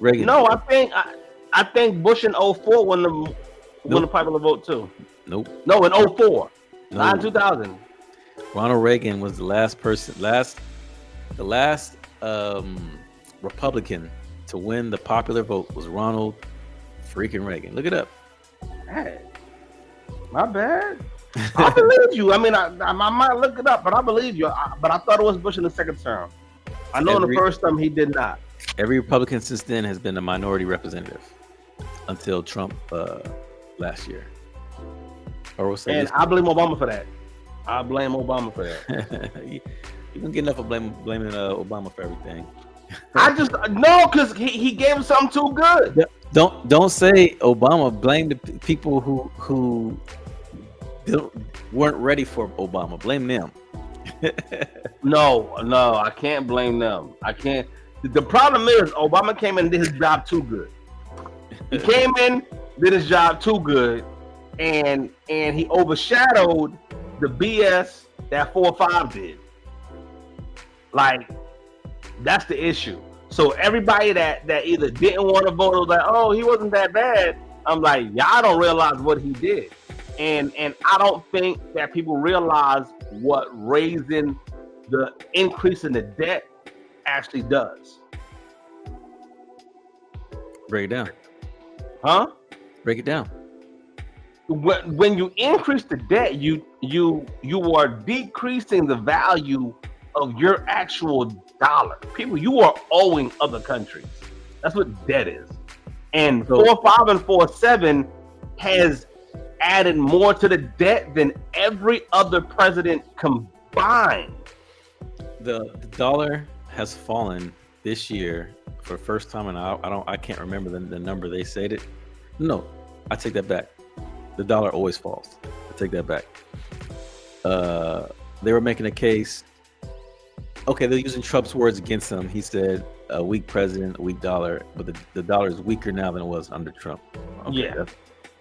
Reagan. No, I think Bush in 04 won the popular vote too. Nope. No, in 04. No. Not in 2000. Ronald Reagan was the last Republican to win the popular vote was Ronald freaking Reagan. Look it up. Hey, my bad. I believe you. I mean, I might look it up, but I believe you. But I thought it was Bush in the second term. I know in the first term he did not. Every Republican since then has been a minority representative until Trump last year. And I blame Obama for that. I blame Obama for that. You don't get enough of blaming Obama for everything. I just no, because he gave him something too good. Don't say Obama. Blame the people who weren't ready for Obama. Blame them. No, I can't blame them. I can't. The problem is Obama came in and did his job too good. He came in, did his job too good, and he overshadowed the BS that 4 or 5 did. Like, that's the issue. So everybody that either didn't want to vote or was like, oh, he wasn't that bad. I'm like, y'all don't realize what he did. And I don't think that people realize what raising the increase in the debt actually does. Break it down. Huh? Break it down. When you increase the debt, you are decreasing the value of your actual dollar. People, you are owing other countries. That's what debt is. And 4.5 and 4.7 has added more to the debt than every other president combined. The dollar has fallen this year for the first time, and I can't remember the number they said it. No, I take that back. The dollar always falls. I take that back. They were making a case. Okay, they're using Trump's words against him. He said a weak president, a weak dollar, but the dollar is weaker now than it was under Trump. Okay, yeah.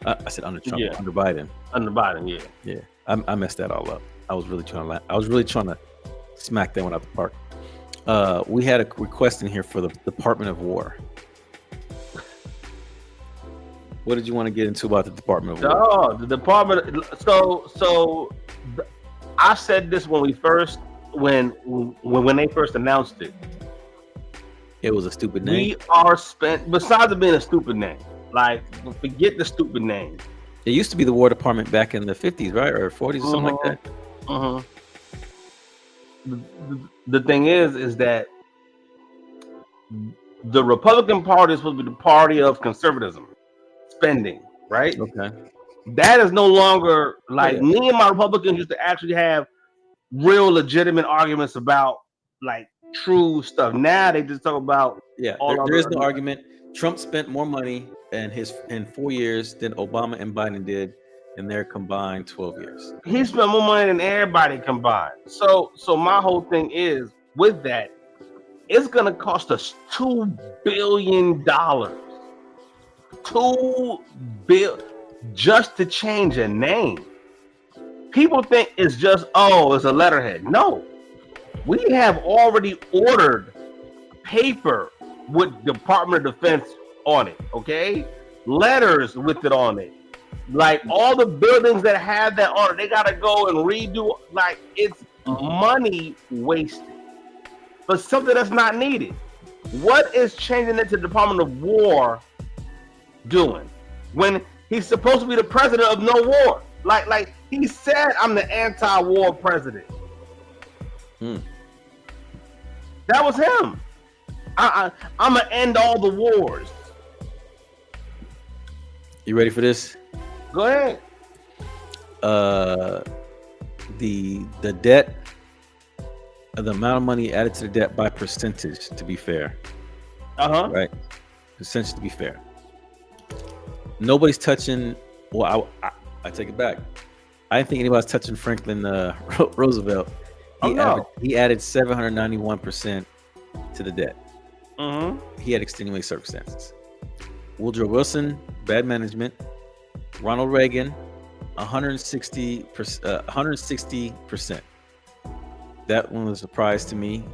I said under Trump, Yeah. under Biden. Under Biden, yeah. Yeah, I messed that all up. I was really trying to smack that one out the park. We had a request in here for the Department of War. What did you want to get into about the Department of War? Oh, the Department. So I said this when they first announced it. It was a stupid name. We are spent. Besides it being a stupid name, like forget the stupid name. It used to be the War Department back in the 50s, right, or 40s, or something like that. The thing is that the Republican Party is supposed to be the party of conservatism, spending, right? Okay. That is no longer like me and my Republicans used to actually have real legitimate arguments about like true stuff. Now they just talk about there is no argument. Trump spent more money in 4 years than Obama and Biden did in their combined 12 years. He spent more money than everybody combined. So my whole thing is with that, it's gonna cost us $2 billion. $2 billion just to change a name. People think it's just it's a letterhead. No, we have already ordered paper with Department of Defense on it. Okay, letters with it on it. Like all the buildings that have that on it, they gotta go and redo. Like it's money wasted for something that's not needed. What is changing it to the Department of War doing when he's supposed to be the president of no war? Like he said, I'm the anti-war president. That was him. I'm gonna end all the wars. You ready for this? Go ahead. The debt, the amount of money added to the debt by percentage, to be fair. Right. Percentage to be fair. Nobody's touching. Well, I take it back. I didn't think anybody's touching Franklin Roosevelt. He added 791% to the debt. He had extenuating circumstances. Woodrow Wilson, bad management. Ronald Reagan, 160%. 160%. That one was a surprise to me.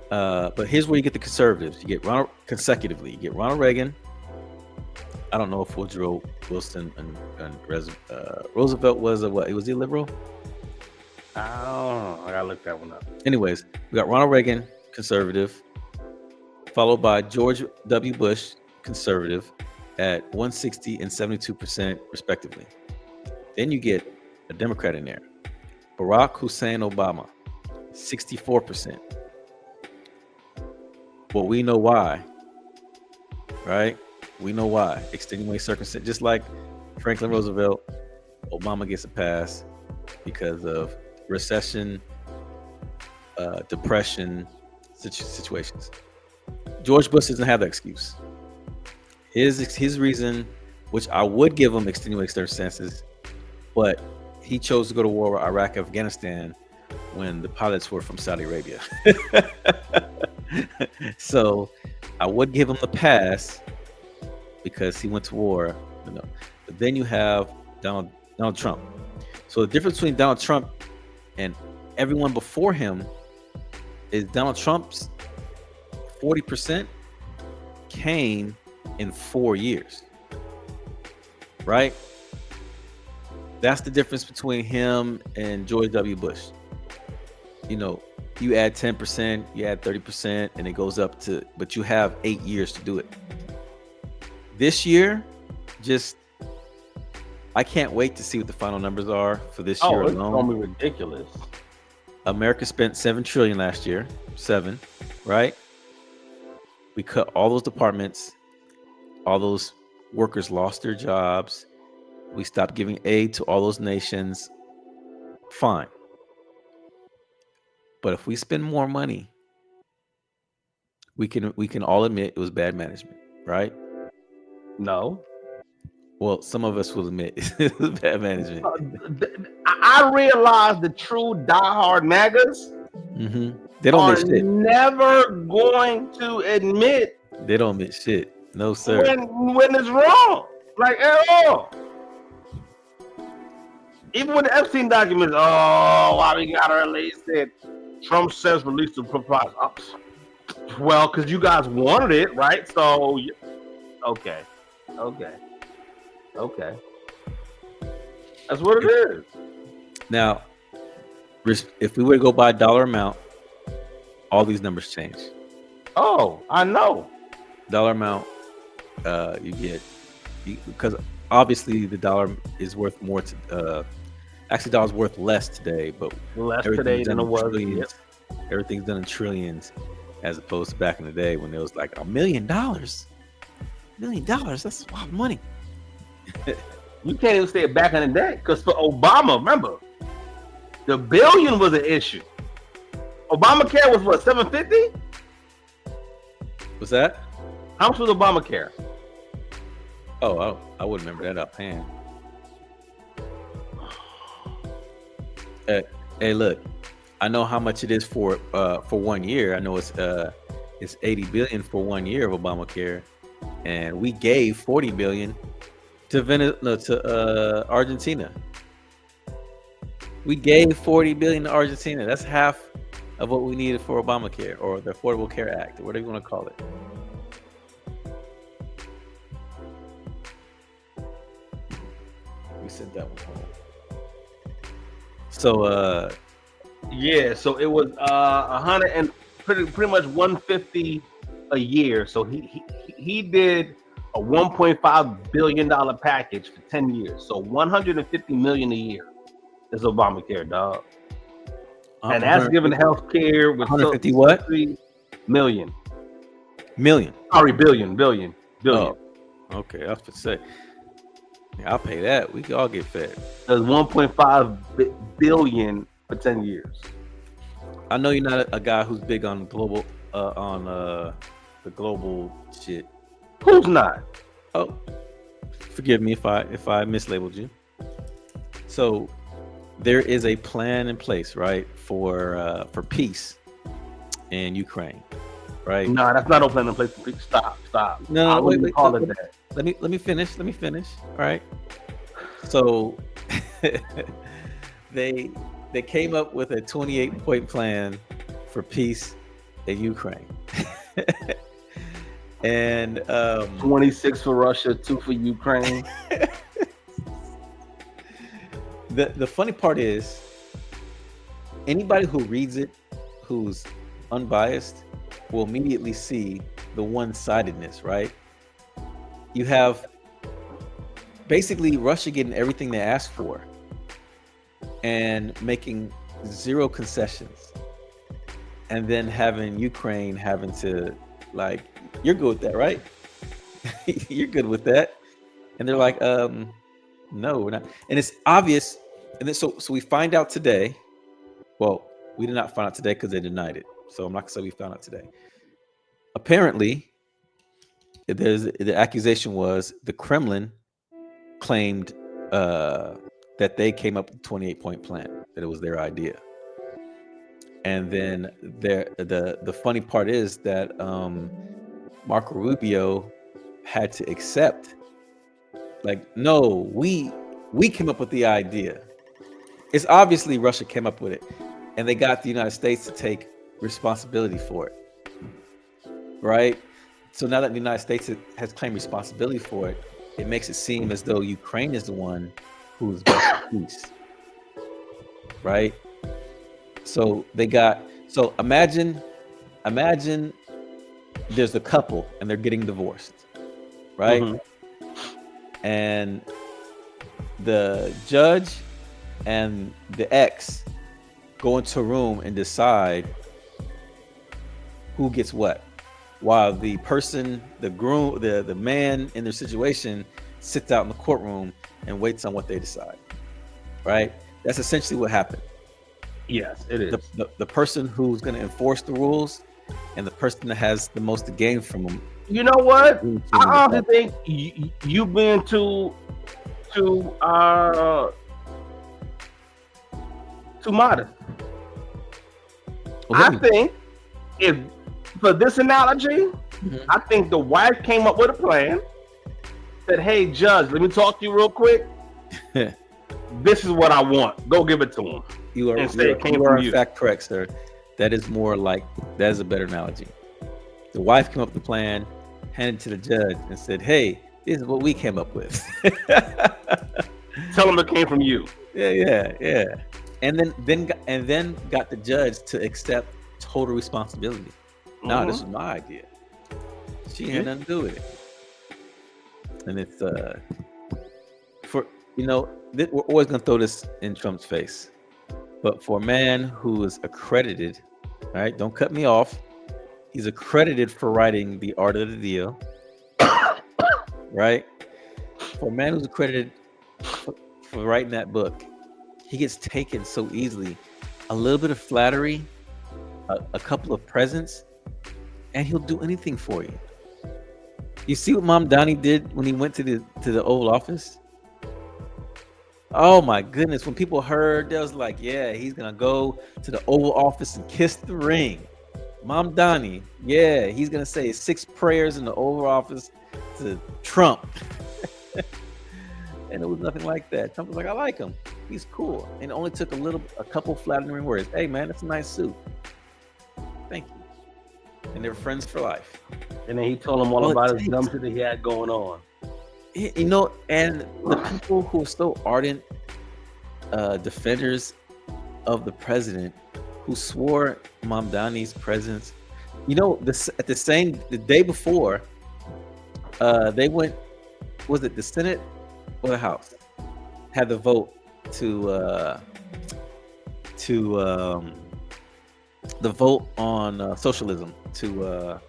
But here's where you get the conservatives. You get Ronald consecutively. You get Ronald Reagan. I don't know if Woodrow Wilson and Roosevelt was a what? Was he a liberal? I don't know. I gotta look that one up. Anyways, we got Ronald Reagan, conservative, followed by George W. Bush, conservative, at 160 and 72% respectively. Then you get a Democrat in there, Barack Hussein Obama, 64%. Well, we know why, right? We know why. Extenuating circumstances, just like Franklin Roosevelt, Obama gets a pass because of recession, depression situations. George Bush doesn't have that excuse. His reason, which I would give him extenuating circumstances, but he chose to go to war with Iraq, Afghanistan, when the pilots were from Saudi Arabia. So I would give him the pass because he went to war. But then you have Donald Trump. So the difference between Donald Trump and everyone before him is Donald Trump's 40% came in 4 years, right? That's the difference between him and George W. Bush. You add 10%, you add 30%, and it goes up to, but you have 8 years to do it. This year, I can't wait to see what the final numbers are for this year alone. It's gonna be ridiculous. America spent $7 trillion last year, right? We cut all those departments, all those workers lost their jobs. We stopped giving aid to all those nations. Fine. But if we spend more money, we can all admit it was bad management, right? No. Well, some of us will admit it was bad management. I realize the true diehard MAGAs They don't admit shit. Never going to admit they don't admit shit. No, sir. When it's wrong, like at all. Even with the Epstein documents, why we got to release it? Trump says release the proposal. Well, because you guys wanted it, right? So, okay. That's what it is. Now, if we were to go by dollar amount, all these numbers change. Oh, I know. Dollar amount, because obviously the dollar is worth more actually dollar's worth less today, but less today than it was. Yep. Everything's done in trillions, as opposed to back in the day when it was like $1 million. $1 million, that's a lot of money. You can't even say it back in the day, because for Obama, remember, the billion was an issue. Obamacare was what, $750? What's that? How much was Obamacare? Oh, I wouldn't remember that offhand. Hey, look, I know how much it is for 1 year. I know it's $80 billion for 1 year of Obamacare, and we gave $40 billion to Argentina. We gave $40 billion to Argentina. That's half of what we needed for Obamacare, or the Affordable Care Act, or whatever you want to call it. We sent that one home. So so it was 100 and pretty much 150 a year. So he did a $1.5 billion package for 10 years. So $150 million a year is Obamacare, dog. And that's given health care with 150 what? Million. Sorry, billion. Oh, okay, I was to say. Yeah, I'll pay that. We can all get fed. There's 1.5 billion for 10 years. I know you're not a guy who's big on global, the global shit. Who's not? Oh, forgive me if I mislabeled you. So there is a plan in place, right, for peace in Ukraine, right? No, that's not a plan in place for peace. Stop. No, wait, call it that. let me finish. Let me finish. All right. So they they came up with a 28-point plan for peace in Ukraine. And 26 for Russia, 2 for Ukraine. the funny part is anybody who reads it who's unbiased will immediately see the one-sidedness, right? You have basically Russia getting everything they asked for and making zero concessions, and then having Ukraine having to, like, you're good with that, right? You're good with that. And they're like, no, we're not. And it's obvious. And then so we find out today. Well, we did not find out today because they denied it. So I'm not gonna say we found out today. Apparently, the accusation was the Kremlin claimed that they came up with a 28-point plan, that it was their idea. And then the funny part is that Marco Rubio had to accept, like, no, we came up with the idea. It's obviously Russia came up with it, and they got the United States to take responsibility for it, right? So now that the United States has claimed responsibility for it, it makes it seem as though Ukraine is the one who's best for peace, right? So imagine there's a couple and they're getting divorced, right? Mm-hmm. And the judge and the ex go into a room and decide who gets what, while the person, the groom, the man in their situation sits out in the courtroom and waits on what they decide, right? That's essentially what happened. Yes, it is. The person who's going to enforce the rules and the person that has the most to gain from them. You know what? I often think you've been too modest. Well, I think if for this analogy, I think the wife came up with a plan. Said, "Hey, judge, let me talk to you real quick. This is what I want. Go give it to him." You are in fact correct, sir. That is a better analogy. The wife came up with the plan, handed it to the judge, and said, "Hey, this is what we came up with." Tell him it came from you. Yeah. And then got the judge to accept total responsibility. No, this was my idea. She had nothing to do with it. And it's we're always gonna throw this in Trump's face. But for a man who is accredited, all right, don't cut me off. He's accredited for writing The Art of the Deal, right? For a man who's accredited for writing that book, he gets taken so easily. A little bit of flattery, a couple of presents, and he'll do anything for you. You see what Mom Donnie did when he went to the Oval Office? Oh my goodness, when people heard, they was like, yeah, he's gonna go to the Oval Office and kiss the ring. Mom Donnie, yeah, he's gonna say 6 prayers in the Oval Office to Trump. And it was nothing like that. Trump was like, I like him. He's cool. And it only took a couple flattering words. Hey man, that's a nice suit. Thank you. And they were friends for life. And then he told him all about his dumb shit that he had going on. And the people who are still ardent defenders of the president, who swore Mamdani's presence, the day before, they went, was it the Senate or the House, had the vote to the vote on socialism, to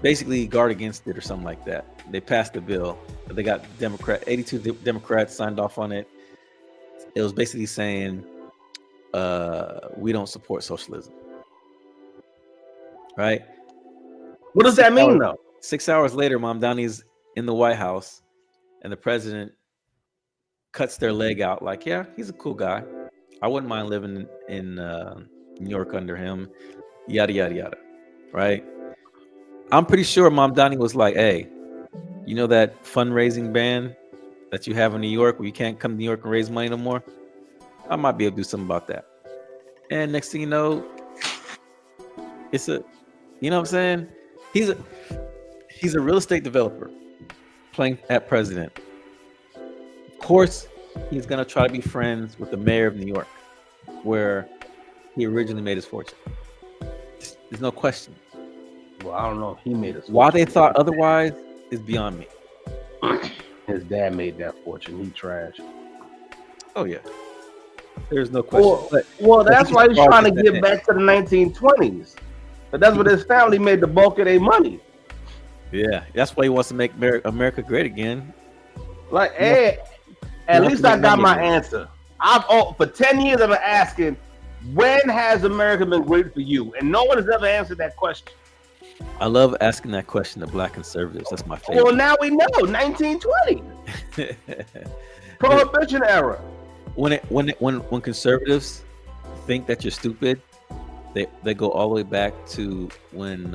basically guard against it or something like that. They passed the bill. They got 82 Democrats signed off on it. It was basically saying, we don't support socialism. Right? What does that mean, though? 6 hours later, Mamdani's in the White House, and the president cuts their leg out. Like, yeah, he's a cool guy. I wouldn't mind living in New York under him. Yada, yada, yada. Right? I'm pretty sure Mamdani was like, hey, You know that fundraising ban that you have in New York where you can't come to New York and raise money no more? I might be able to do something about that. And next thing you know, it's a, you know what I'm saying? He's a he's a real estate developer playing at president. Of course, he's gonna try to be friends with the mayor of New York, where he originally made his fortune. There's no question. Well, I don't know if he made it. Why they thought otherwise is beyond me. His dad made that fortune. He trash. Oh yeah, there's no question. Well, that's why he's trying to that get back to the 1920s. But that's what his family made the bulk of their money. Yeah, that's why he wants to make America great again. Like, hey, at least I got my answer. For 10 years I've been asking, when has America been great for you? And no one has ever answered that question. I love asking that question to Black conservatives. That's my favorite. Well, now we know, 1920, Prohibition era. When conservatives think that you're stupid, they go all the way back to when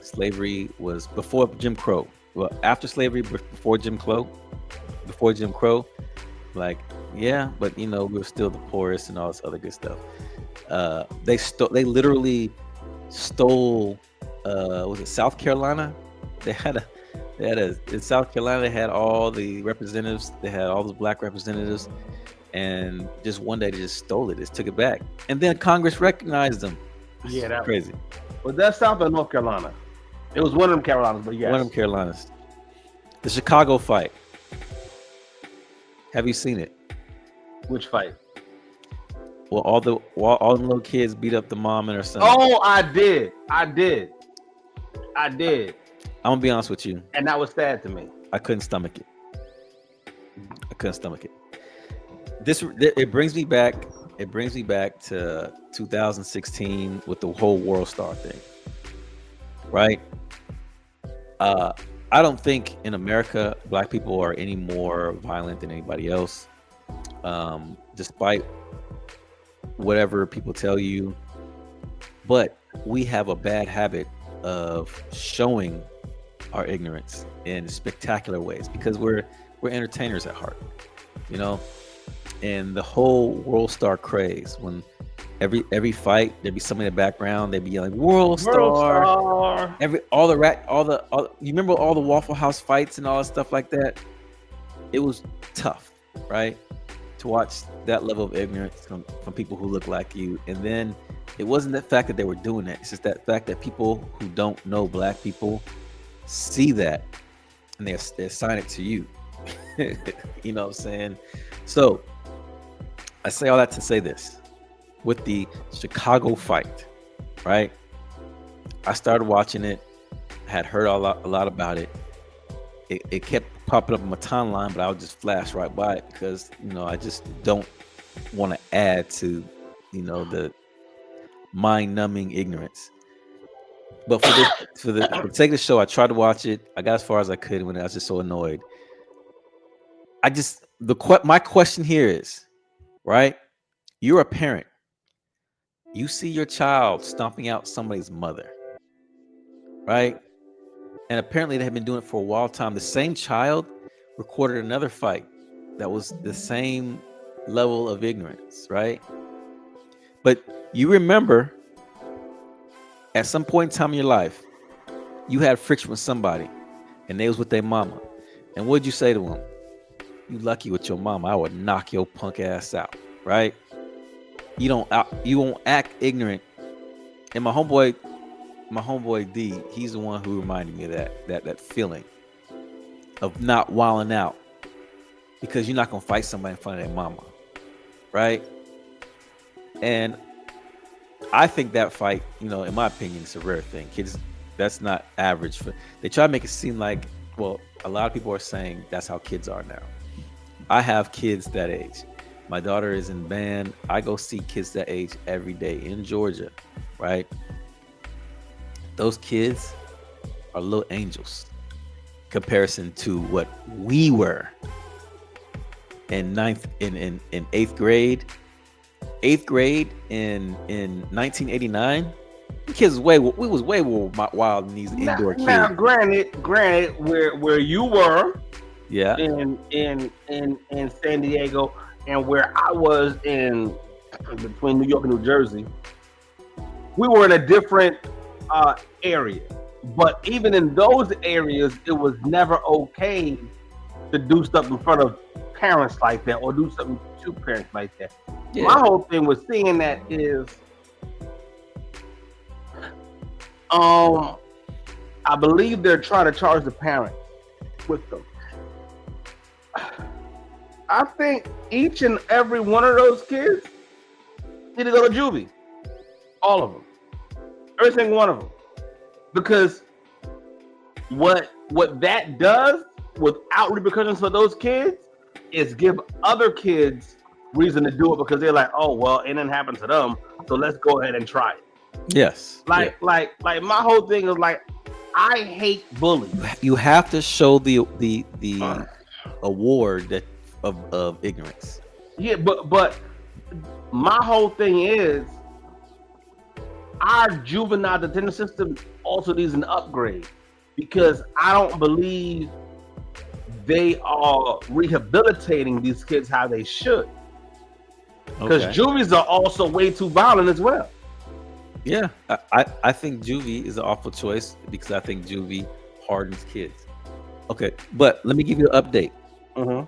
slavery was before Jim Crow. Well, after slavery, before Jim Crow, like, yeah, but we're still the poorest and all this other good stuff. They literally stole. Was it South Carolina? In South Carolina they had all the representatives. They had all those Black representatives, and just one day they just stole it. Just took it back, and then Congress recognized them. Yeah, that's crazy. Was that South or North Carolina? It was one of them Carolinas, but yes, one of them Carolinas. The Chicago fight. Have you seen it? Which fight? Well, all the little kids beat up the mom and her son. Oh, I did. I'm gonna be honest with you, and that was sad to me. I couldn't stomach it. It brings me back. It brings me back to 2016 with the whole World Star thing, right? I don't think in America Black people are any more violent than anybody else, despite whatever people tell you. But we have a bad habit of showing our ignorance in spectacular ways because we're entertainers at heart, and the whole World Star craze. When every fight there'd be somebody in the background, they'd be yelling World Star. You remember all the Waffle House fights and all that stuff like that? It was tough, right, to watch that level of ignorance from people who look like you. And then it wasn't the fact that they were doing that, it's just that fact that people who don't know Black people see that and they assign it to you. You know what I'm saying? So I say all that to say this. With the Chicago fight, right? I started watching it, had heard a lot about it. It kept popping up on my timeline, but I would just flash right by it because I just don't want to add to the mind-numbing ignorance. But for the sake of the show, I tried to watch it. I got as far as I could when I was just so annoyed. My question here is, right? You're a parent. You see your child stomping out somebody's mother, right? And apparently they have been doing it for a while time. The same child recorded another fight that was the same level of ignorance, right? But you remember at some point in time in your life, you had friction with somebody and they was with their mama. And what'd you say to them? You lucky with your mama. I would knock your punk ass out, right? You won't act ignorant. And my homeboy D, he's the one who reminded me of that feeling of not wilding out, because you're not gonna fight somebody in front of their mama, right? And I think that fight, in my opinion, it's a rare thing. Kids, that's not average. They try to make it seem like, well, a lot of people are saying that's how kids are now. I have kids that age. My daughter is in band. I go see kids that age every day in Georgia, right? Those kids are little angels comparison to what we were in eighth grade. In 1989, Kids we was way more wild than these indoor Now, kids. granted, where you were Yeah. in San Diego and where I was in between New York and New Jersey, we were in a different area. But even in those areas, it was never okay to do stuff in front of parents like that or do something to parents like that. Yeah. My whole thing with seeing that is, I believe they're trying to charge the parents with them. I think each and every one of those kids need to go to juvie. All of them. Every single one of them. Because what that does without repercussions for those kids is give other kids reason to do it because they're like, oh well, it didn't happen to them, so let's go ahead and try it. Yes. Like my whole thing is like, I hate bullies. You have to show the award that of ignorance. Yeah, but my whole thing is our juvenile detention system also needs an upgrade because I don't believe they are rehabilitating these kids how they should. Because juvies are also way too violent as well. Yeah, I think juvie is an awful choice because I think juvie hardens kids. Okay, but let me give you an update. Mm-hmm.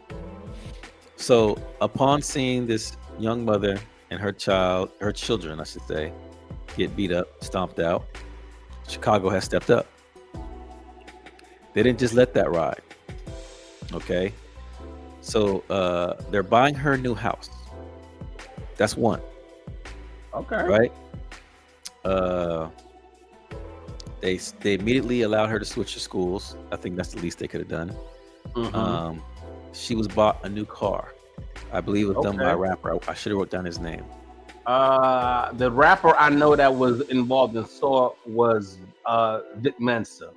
So upon seeing this young mother and her children, I should say, get beat up, stomped out, Chicago has stepped up. They didn't just let that ride. Okay, so they're buying her a new house. That's one. Okay. Right. They immediately allowed her to switch to schools. I think that's the least they could have done. Mm-hmm. She was bought a new car. I believe it was done by a rapper. I should have wrote down his name. The rapper I know that was involved in Saw was Vic Mensa.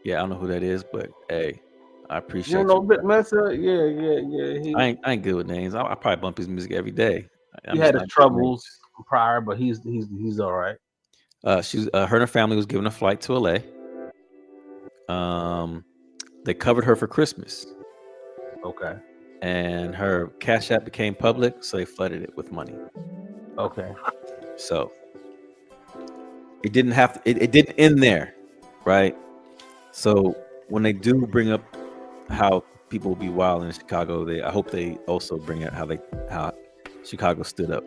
Yeah, I don't know who that is, but hey, I appreciate you. Know Vic Mensa? Yeah. I ain't good with names. I probably bump his music every day. He had his troubles prior, but he's all right. Her and her family was given a flight to LA. They covered her for Christmas. Okay. And her Cash App became public, so they flooded it with money. Okay. So it didn't have to, it didn't end there, right? So when they do bring up how people will be wild in Chicago, I hope they also bring up how Chicago stood up.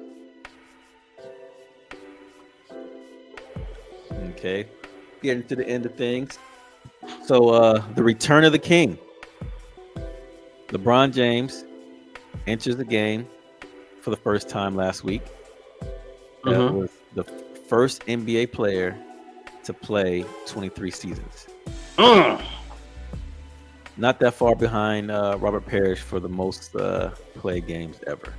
Okay, getting to the end of things. So the return of the king. LeBron James enters the game for the first time last week. That was the first NBA player to play 23 seasons. Not that far behind Robert Parrish for the most played games ever.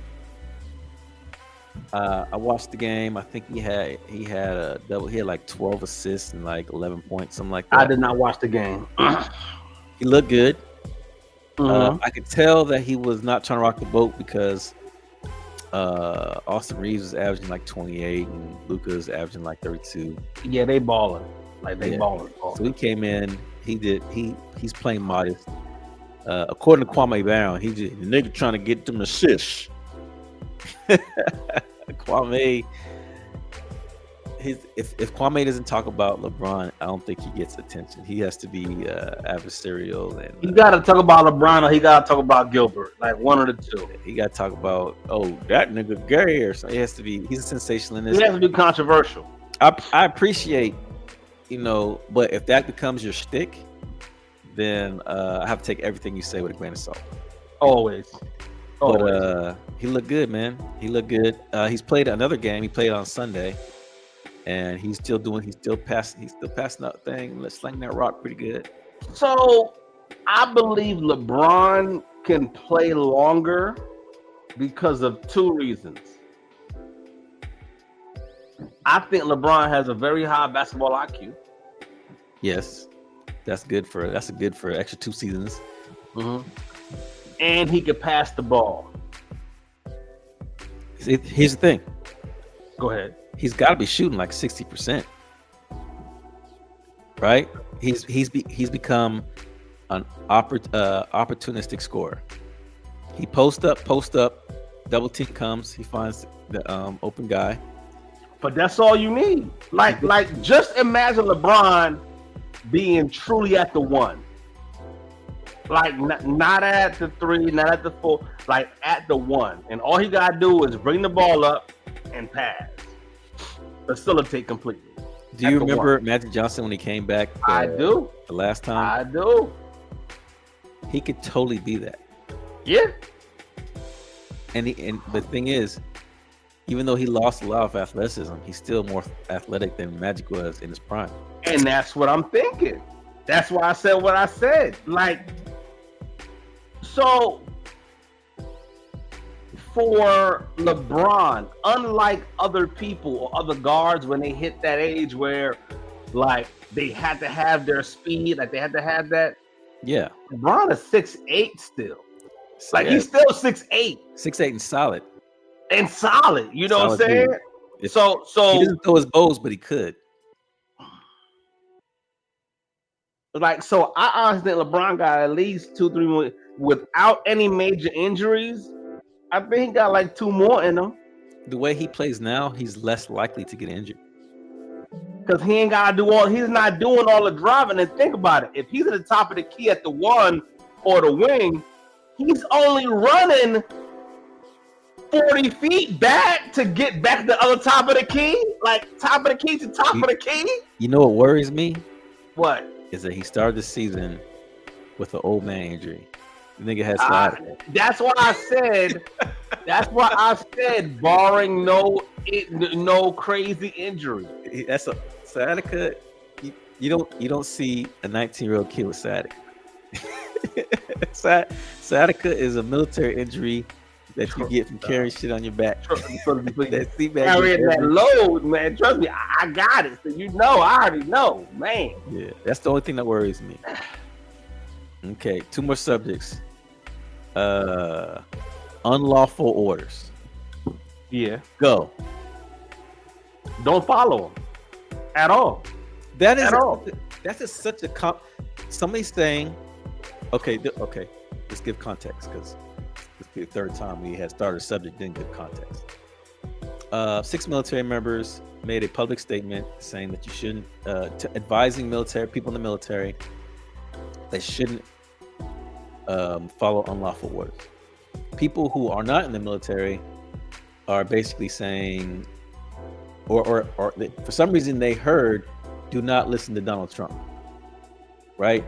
I watched the game. I think he had a double. He had like 12 assists and like 11 points, something like that. I did not watch the game. He looked good. I could tell that he was not trying to rock the boat because Austin Reeves was averaging like 28 and Luka was averaging like 32. Yeah, they balling. Like they balling. So he came in. He's playing modest. According to Kwame Brown, the nigga trying to get them assists. Kwame, if Kwame doesn't talk about LeBron, I don't think he gets attention. He has to be adversarial, and he got to talk about LeBron or he got to talk about Gilbert, like one of the two. He got to talk about that nigga gay or something. He has to be. He's a sensationalist. He has to be controversial. I appreciate, but if that becomes your shtick, then I have to take everything you say with a grain of salt. Always. But he looked good, man. He looked good. He's played another game. He played on Sunday, and he's still passing that thing. Let's sling that rock pretty good. So I believe LeBron can play longer because of two reasons. I think LeBron has a very high basketball IQ. Yes, that's good for extra 2 seasons. And he could pass the ball. See, here's the thing. Go ahead. he's got to be shooting like 60%, right? He's become an opportunistic scorer. He post up, double team comes, he finds the open guy. But that's all you need. Like just imagine LeBron being truly at the one. Like not at the three, not at the four, like at the one. And all he gotta do is bring the ball up and pass. Facilitate completely. Do you remember Magic Johnson when he came back? I do. The last time? I do. He could totally be that. Yeah. And the thing is, even though he lost a lot of athleticism, he's still more athletic than Magic was in his prime. And that's what I'm thinking. That's why I said what I said. Like, so for LeBron, unlike other people or other guards when they hit that age where like they had to have their speed, like they had to have that. Yeah. LeBron is 6'8" still. Like he's still 6'8". 6'8" and solid. And solid. You know solid what I'm saying? So he doesn't throw his bows, but he could. Like, so I honestly think LeBron got at least 2-3 more without any major injuries. I think he got like 2 more in him. The way he plays now, he's less likely to get injured. Because he ain't gotta do he's not doing all the driving. And think about it. If he's at the top of the key at the one or the wing, he's only running 40 feet back to get back to the other top of the key. Like top of the key to top of the key. You know what worries me? What? Is that he started the season with an old man injury. The nigga has sciatica. That's why I said. That's why I said, barring no crazy injury. That's a sciatica. You don't see a 19-year-old kid with sciatica. Sciatica is a military injury that you get from carrying shit on your back. Carrying that load, man. Trust me, I got it. So I already know, man. Yeah, that's the only thing that worries me. Okay, 2 more subjects. Unlawful orders. Yeah. Go. Don't follow them at all. That is that's just such a somebody's saying, okay. Let's give context because this be the 3rd time we had started a subject, didn't give context. 6 military members made a public statement saying that you shouldn't, advising people in the military, they shouldn't follow unlawful orders. People who are not in the military are basically saying, or for some reason they heard, do not listen to Donald Trump. Right?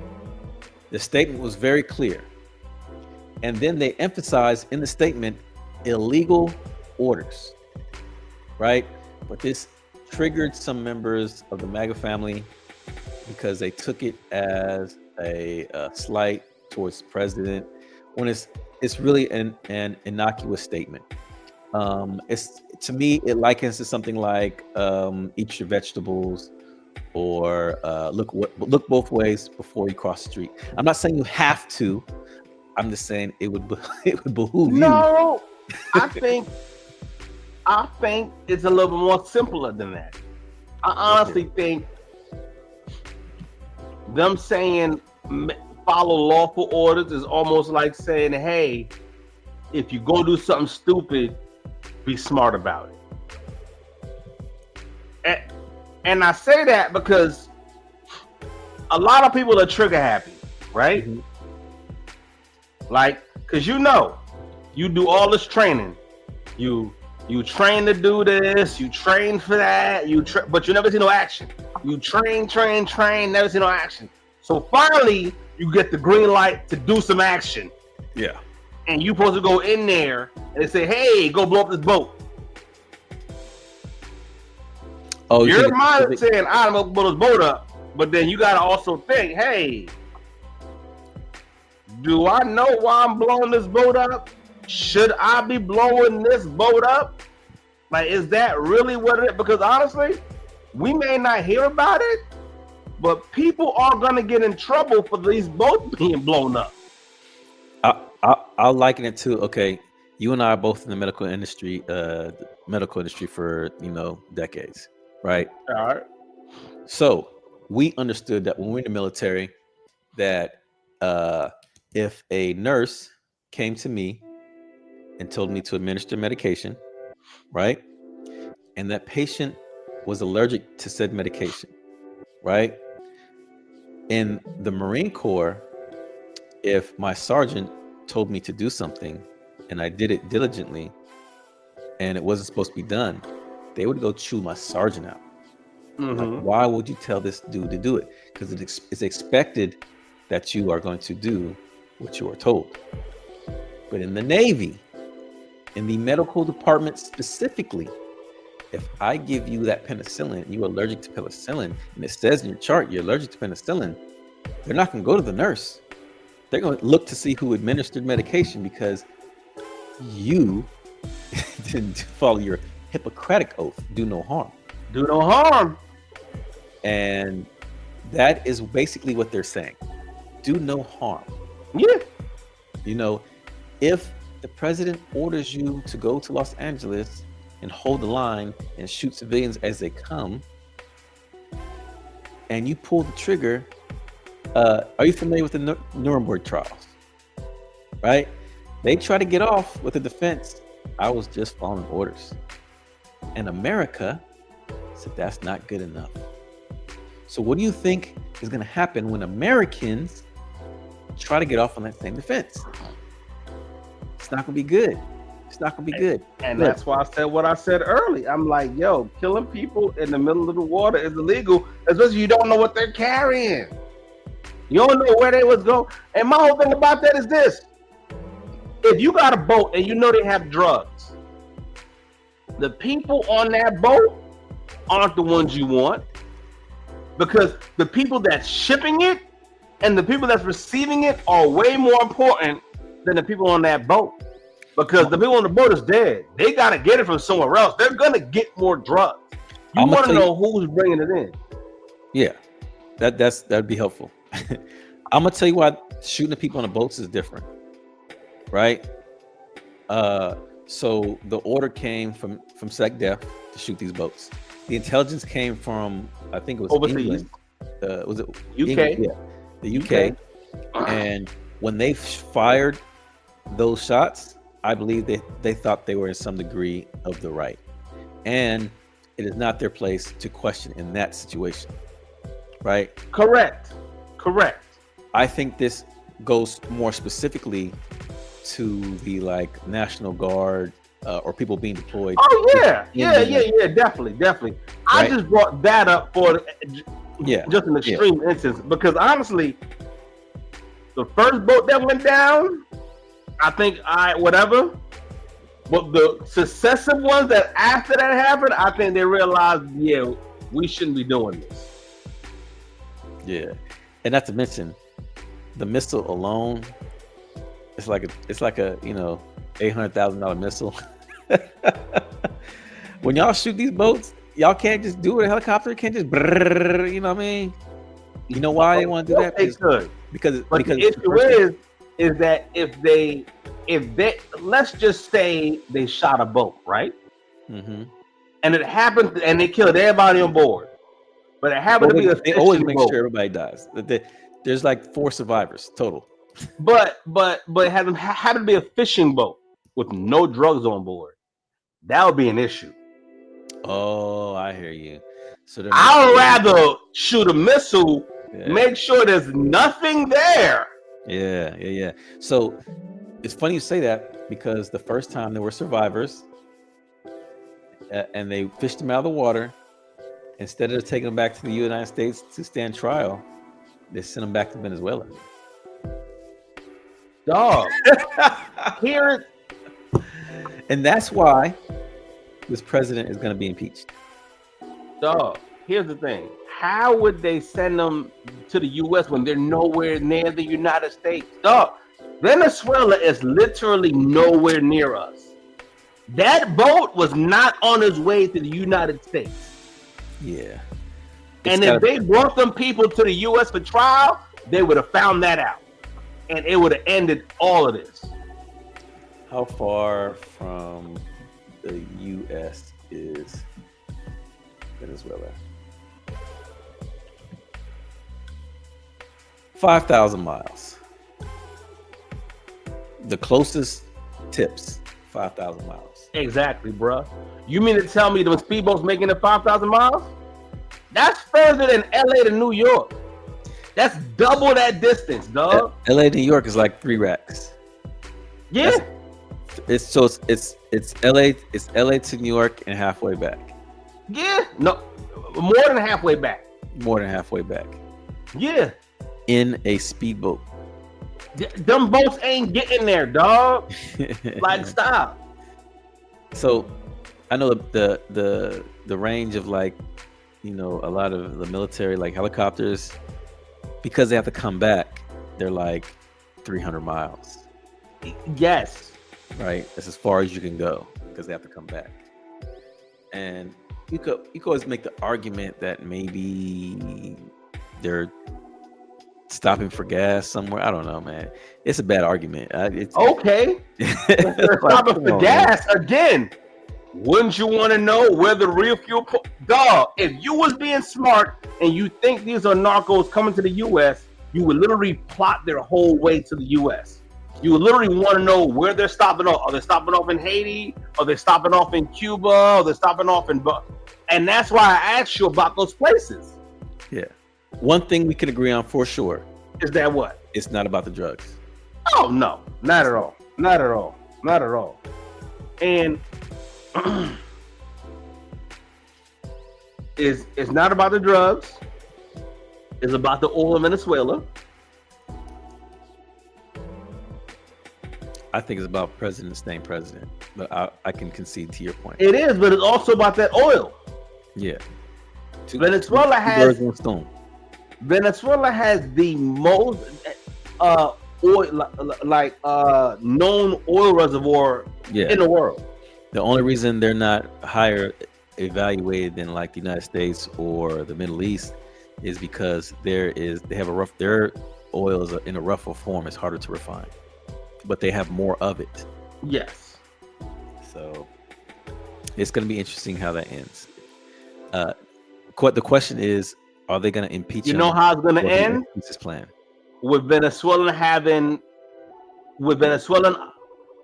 The statement was very clear. And then they emphasized in the statement illegal orders, right? But this triggered some members of the MAGA family because they took it as a slight towards the president when it's really an innocuous statement. It's, to me, it likens to something like eat your vegetables or look both ways before you cross the street. I'm not saying you have to. I'm just saying it would behoove you. No, I think it's a little bit more simpler than that. I honestly think them saying follow lawful orders is almost like saying, hey, if you go do something stupid, be smart about it. And I say that because a lot of people are trigger happy, right? Mm-hmm. Like, because you do all this training. You train to do this, you train for that, but you never see no action. You train, never see no action. So finally, you get the green light to do some action. Yeah. And you're supposed to go in there and say, hey, go blow up this boat. Oh, your mind is saying, I'm going to blow this boat up. But then you got to also think, hey, do I know why I'm blowing this boat up? Should I be blowing this boat up? Like, is that really what it is? Because honestly, we may not hear about it, but people are going to get in trouble for these boats being blown up. I'll liken it to, okay, you and I are both in the medical industry. The medical industry for decades, right? All right. So we understood that when we were in the military, that if a nurse came to me and told me to administer medication, right, and that patient was allergic to said medication, right, in the Marine Corps, if my sergeant told me to do something and I did it diligently and it wasn't supposed to be done, they would go chew my sergeant out. Like, why would you tell this dude to do it? Because it's expected that you are going to do what you are told. But in the Navy, in the medical department specifically, if I give you that penicillin and you're allergic to penicillin, and it says in your chart you're allergic to penicillin, they're not going to go to the nurse. They're going to look to see who administered medication because you didn't follow your Hippocratic oath, do no harm. Do no harm. And that is basically what they're saying. Do no harm. Yeah. If the president orders you to go to Los Angeles and hold the line and shoot civilians as they come, and you pull the trigger, are you familiar with the Nuremberg trials? Right? They try to get off with the defense, I was just following orders. And America said that's not good enough. So what do you think is going to happen when Americans try to get off on that same defense? It's not going to be good. It's not going to be good. And that's why I said what I said early. I'm like, yo, killing people in the middle of the water is illegal, especially you don't know what they're carrying. You don't know where they was going. And my whole thing about that is this. If you got a boat and you know they have drugs, the people on that boat aren't the ones you want, because the people that's shipping it and the people that's receiving it are way more important than the people on that boat. Because the people on the boat is dead. They got to get it from somewhere else. They're going to get more drugs. You want to know who's bringing it in. Yeah, that'd be helpful. I'm going to tell you why shooting the people on the boats is different, right? So the order came from SecDef to shoot these boats. The intelligence came from, I think it was overseas. England. Was it UK? England? Yeah, the UK. And when they fired those shots, I believe they thought they were in some degree of the right. And it is not their place to question in that situation, right? Correct. I think this goes more specifically to the National Guard or people being deployed. Oh yeah, definitely. Right? I just brought that up for just an extreme instance, because honestly, the first boat that went down, I think whatever. But the successive ones that after that happened, I think they realized, we shouldn't be doing this. Yeah, and not to mention, the missile alone, it's like a $800,000 missile. When y'all shoot these boats, y'all can't just do it. A helicopter can't just, you know what I mean? You know why they want to do that? They could. Because the issue is that if they let's just say they shot a boat, right? Mm-hmm. And it happened, and they killed everybody on board. But it happened to be a fishing boat. They always make sure everybody dies. There's 4 survivors total. But it happened to be a fishing boat with no drugs on board. That would be an issue. Oh, I hear you. So I'd rather shoot a missile, make sure there's nothing there. Yeah. So it's funny you say that, because the first time there were survivors and they fished them out of the water, instead of taking them back to the United States to stand trial, they sent them back to Venezuela. Dog. Here it. And that's why this president is going to be impeached. Dog, here's the thing. How would they send them to the U.S. when they're nowhere near the United States? Dog, Venezuela is literally nowhere near us. That boat was not on its way to the United States. Yeah. And if they brought them people to the U.S. for trial, they would have found that out. And it would have ended all of this. How far from the U.S. is Venezuela. 5,000 miles. The closest tips, 5,000 miles. Exactly, bruh. You mean to tell me the speedboats making it 5,000 miles? That's further than LA to New York. That's double that distance, dog. LA to New York is like 3 racks. Yeah. It's LA to New York and halfway back. Yeah. No, more than halfway back. More than halfway back. Yeah. In a speedboat. Them boats ain't getting there, dog. Like, stop. So I know the range of, like, you know, a lot of the military, like helicopters, because they have to come back, they're like 300 miles. Yes. Right? That's as far as you can go because they have to come back. And you could always make the argument that maybe they're stopping for gas somewhere. I don't know, man. It's a bad argument. Okay. Stopping for gas again. Wouldn't you want to know where the real fuel? Dog, if you was being smart and you think these are narcos coming to the U.S., you would literally plot their whole way to the U.S. You would literally want to know where they're stopping off. Are they stopping off in Haiti? Are they stopping off in Cuba? Are they stopping off in... And that's why I asked you about those places. Yeah. One thing we can agree on for sure is that what? It's not about the drugs. Oh, no. Not at all. Not at all. Not at all. And it's not about the drugs. It's about the oil in Venezuela. I think it's about president staying president, but I can concede to your point. It is, but it's also about that oil. Yeah. Venezuela has the most oil, like known oil reservoir in the world. The only reason they're not higher evaluated than like the United States or the Middle East is because their oil is in a rougher form. It's harder to refine, but they have more of it. Yes. So it's going to be interesting how that ends. The question is, are they going to impeach him? You know how it's going to end? This plan with Venezuelan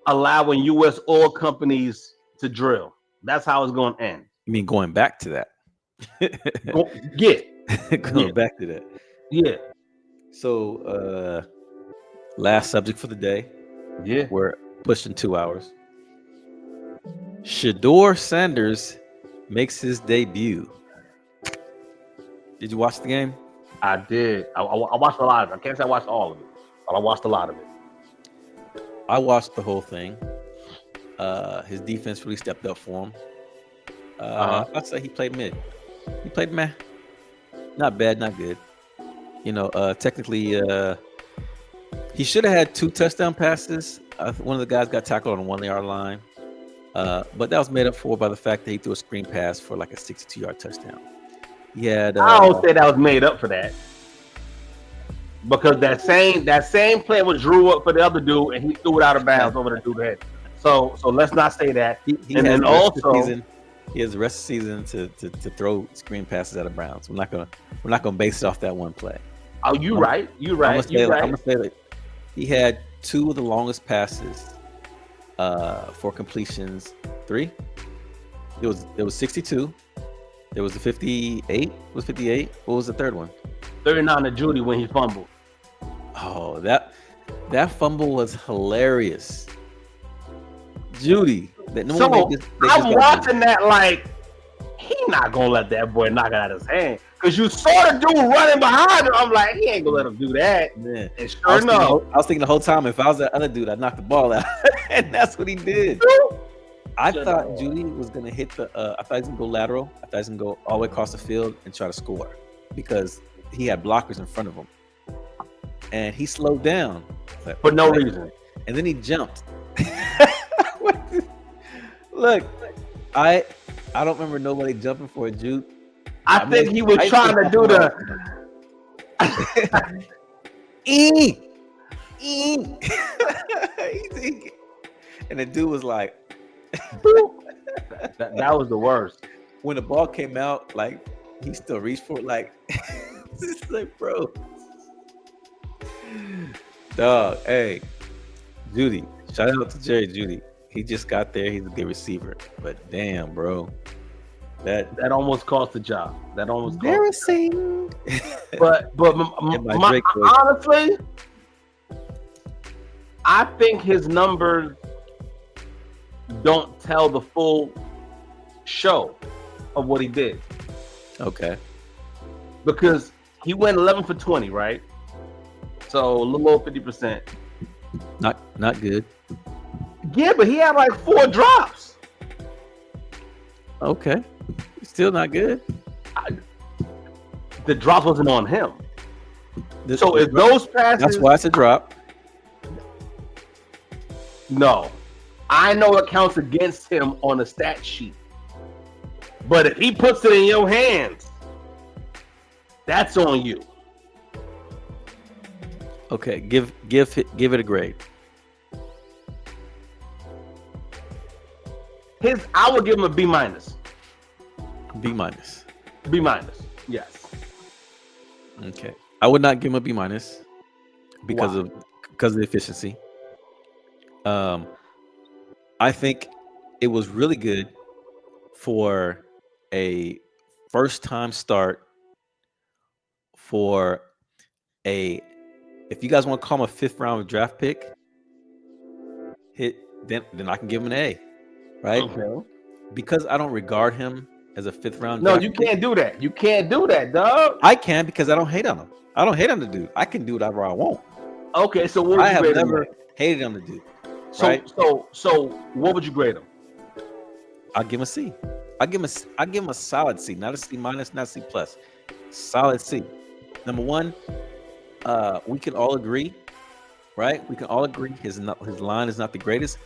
allowing U.S. oil companies to drill. That's how it's going to end. You mean going back to that? Going back to that. Yeah. So, last subject for the day. Yeah. We're pushing 2 hours. Shedeur Sanders makes his debut. Did you watch the game? I did. I watched a lot of it. I can't say I watched all of it, but I watched a lot of it. I watched the whole thing. His defense really stepped up for him. I'd say he played mid. He played meh. Not bad, not good. You know, technically, he should have had 2 touchdown passes. One of the guys got tackled on the 1-yard line. But that was made up for by the fact that he threw a screen pass for like a 62-yard touchdown. He had, I don't say that was made up for that. Because that same play was drew up for the other dude and he threw it out of bounds over the dude's head. So let's not say that. And then also he has the rest of the season to throw screen passes out of bounds. We're not gonna base it off that one play. Oh, you're right. I'm gonna say that he had 2 of the longest passes for completions. 3. There was 62. There was the 58. Was 58? What was the third one? 39 to Judy when he fumbled. Oh, that fumble was hilarious. Judy. I'm watching that like he not gonna let that boy knock it out of his hand. Cause you saw the dude running behind him. I'm like, he ain't gonna let him do that. Man. And sure enough, I was thinking the whole time, if I was that other dude, I'd knock the ball out. And that's what he did. I thought Judy was gonna hit I thought he was gonna go lateral. I thought he was gonna go all the way across the field and try to score because he had blockers in front of him. And he slowed down for no reason. And then he jumped. Look, I don't remember nobody jumping for a juke. I think he was trying to do the and the dude was like, That was the worst. When the ball came out, like he still reached for it. Like, it's like, bro, dog. Hey, Judy, shout out to Jerry Judy. He just got there. He's a good receiver, but damn, bro, that almost cost the job. That almost cost. embarrassing. But honestly, I think his numbers don't tell the full show of what he did. Okay. Because he went 11 for 20, right? So a little over 50%. Not good. Yeah, but he had like 4 drops. Okay. Still not good. The drop wasn't on him. So if those passes, that's why it's a drop. No, I know it counts against him on the stat sheet. But if he puts it in your hands, that's on you. Okay, give it a grade. I would give him a B minus. B minus. B minus. Yes. Okay. I would not give him a B minus because of the efficiency. I think it was really good for a first time start for if you guys want to call him a 5th round draft pick, then I can give him an A, right? Okay. Because I don't regard him as a 5th round. No, you can't do that. You can't do that, dog. I can because I don't hate on him. I don't hate on the dude. I can do whatever I want. Okay, so what would you grade him? I have never hated on the dude. So, right? so what would you grade him? I'll give him a C. I'll give him a solid C, not a C minus, not C plus. Solid C. Number one, we can all agree, right? We can all agree his line is not the greatest,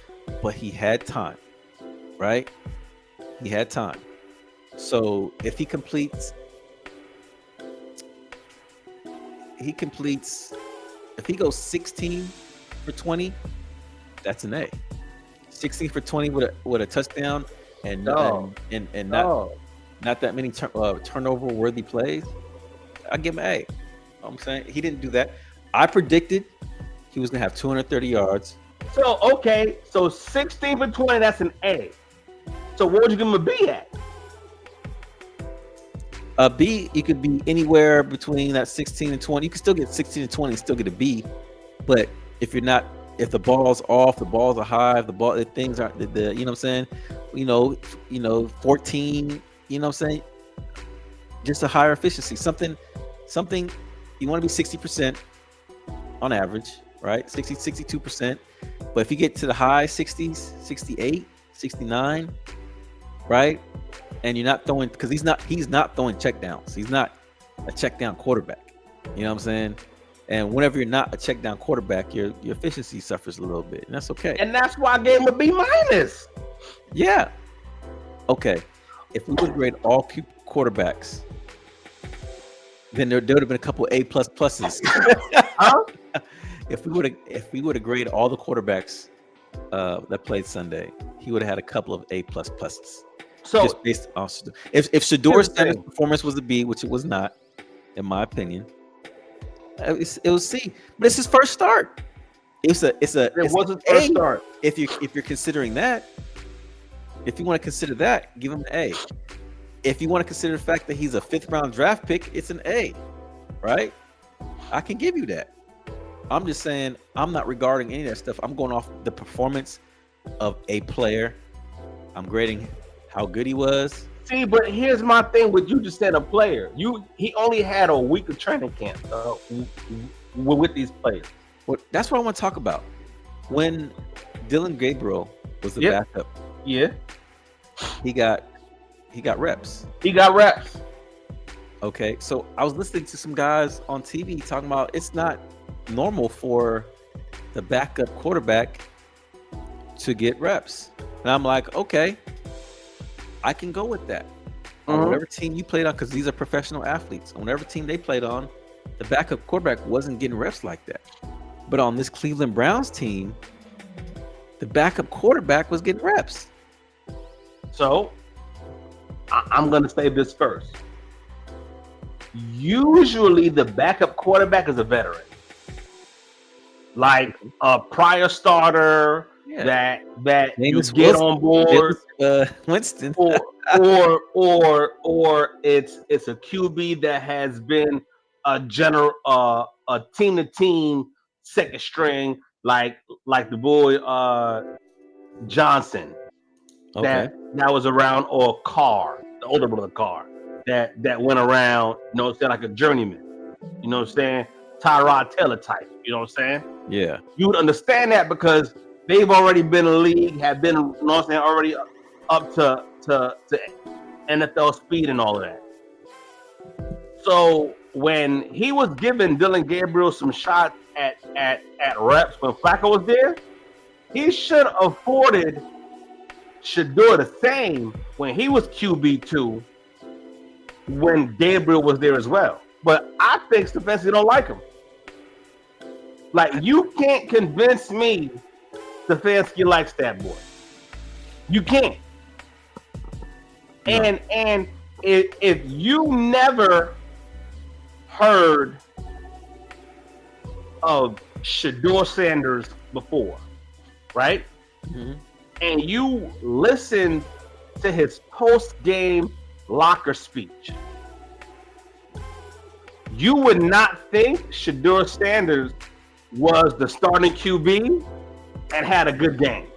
but he had time, right? He had time. So if he completes, if he goes 16 for 20, that's an A. 16 for 20 with a touchdown and not that many turnover worthy plays, I give him an A. You know what I'm saying he didn't do that. I predicted he was gonna have 230 yards. So okay, so 16 for 20, that's an A. So what would you give him a B at? A B, you could be anywhere between that 16 and 20. You can still get 16 and 20 and still get a B. But if the ball's off, the balls are high, the things aren't the you know what I'm saying? 14, you know what I'm saying? Just a higher efficiency. Something you want to be 60% on average, right? 60, 62%. But if you get to the high 60s, 68, 69, right? And you're not throwing, because he's not throwing checkdowns. He's not a checkdown quarterback. You know what I'm saying? And whenever you're not a checkdown quarterback, your efficiency suffers a little bit, and that's okay. And that's why I gave him a B minus. Yeah. Okay. If we would grade all quarterbacks, then there would have been a couple A pluses. Huh? If we would have graded all the quarterbacks that played Sunday, he would have had a couple of A pluses. So just based on if Shedeur Sanders' performance was a B, which it was not, in my opinion, it was C. But it's his first start. It was his first start. If you're considering that, if you want to consider that, give him an A. If you want to consider the fact that he's a 5th round draft pick, it's an A, right? I can give you that. I'm just saying I'm not regarding any of that stuff. I'm going off the performance of a player. I'm grading how good he was. See, but here's my thing with you just said a player. He only had a week of training camp with these players. Well, that's what I want to talk about. When Dylan Gabriel was the backup, he got reps. He got reps. Okay, so I was listening to some guys on TV talking about it's not normal for the backup quarterback to get reps. And I'm like, okay, I can go with that. On whatever team you played on, because these are professional athletes, on whatever team they played on, the backup quarterback wasn't getting reps like that. But on this Cleveland Browns team, the backup quarterback was getting reps. So I'm going to say this first. Usually, the backup quarterback is a veteran, like a prior starter Yeah. that you Jameis get Wilson. on board, Winston. or it's a QB that has been a team to team second string, like the boy Johnson Okay. that was around, or Carr, the older brother Carr, that went around, saying, like a journeyman, saying, Tyrod Taylor type, saying. Yeah. You would understand that because they've already been in the league, have been, saying, already up to NFL speed and all of that. So when he was giving Dylan Gabriel some shots at reps when Flacco was there, he should have afforded Shedeur the same when he was QB2 when Gabriel was there as well. But I think Stefanski don't like him. Like, you can't convince me Stefanski likes that boy. You can't. No. And if you never heard of Shedeur Sanders before, right? Mm-hmm. And you listen to his post-game locker speech, you would not think Shedeur Sanders was the starting QB and had a good game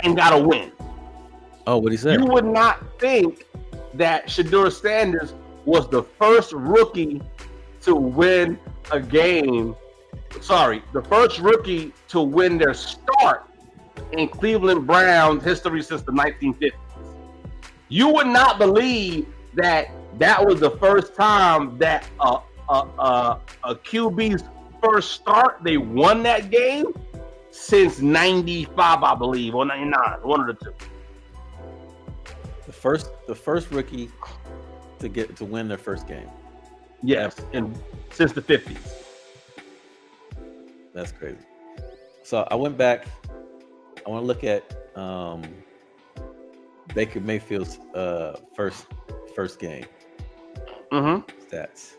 and got a win. Oh, what he said? You would not think that Shedeur Sanders was the first rookie to win a game. Sorry, the first rookie to win their start in Cleveland Browns history since the 1950s. You would not believe that was the first time that a QB's first start, they won that game since 95, I believe, or 99, one of the two. The first rookie to win their first game. Yes, and since the 50s. That's crazy. So I went back. I want to look at Baker Mayfield's first game stats.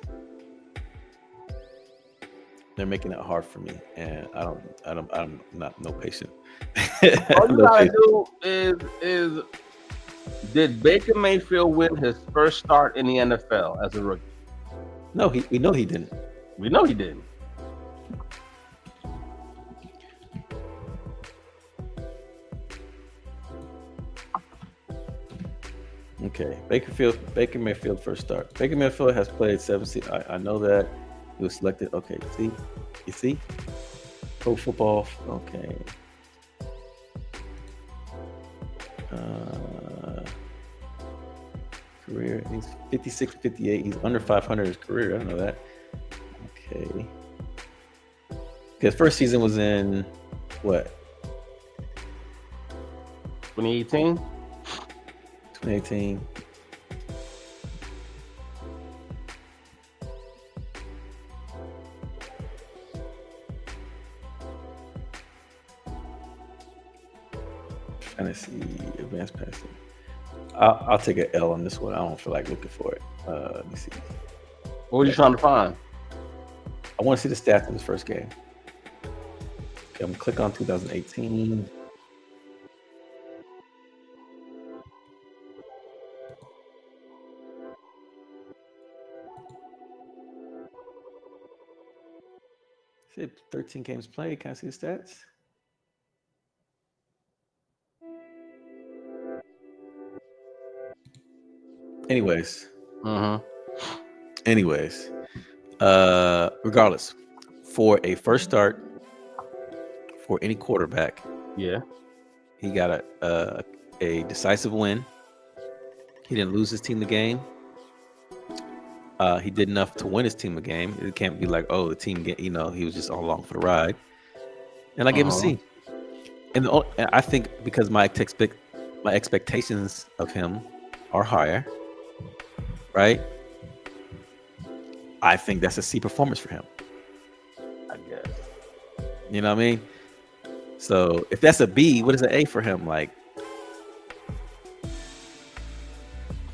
They're making it hard for me, and I'm not no patient. All you gotta do is did Baker Mayfield win his first start in the NFL as a rookie? No, we know he didn't. We know he didn't. Okay, Baker Mayfield first start. Baker Mayfield has played 7 seasons. I know that he was selected. Okay, you see, pro football. Okay. Career. He's 56, 58. He's under 500 in his career. I don't know that. Okay. His first season was in what? 2018. 2018. Trying to see advanced passing. I'll take an L on this one. I don't feel like looking for it. Let me see. What were you trying to find? I want to see the stats in his first game. Okay, I'm gonna click on 2018. See, 13 games played. Can I see the stats? Anyways. Regardless, for a first start for any quarterback, he got a decisive win. He didn't lose his team the game. He did enough to win his team a game. It can't be like, oh, the team get, he was just all along for the ride. And I gave him a C. And I think because my expectations of him are higher, right? I think that's a C performance for him. I guess. You know what I mean? So if that's a B, what is an A for him? Like,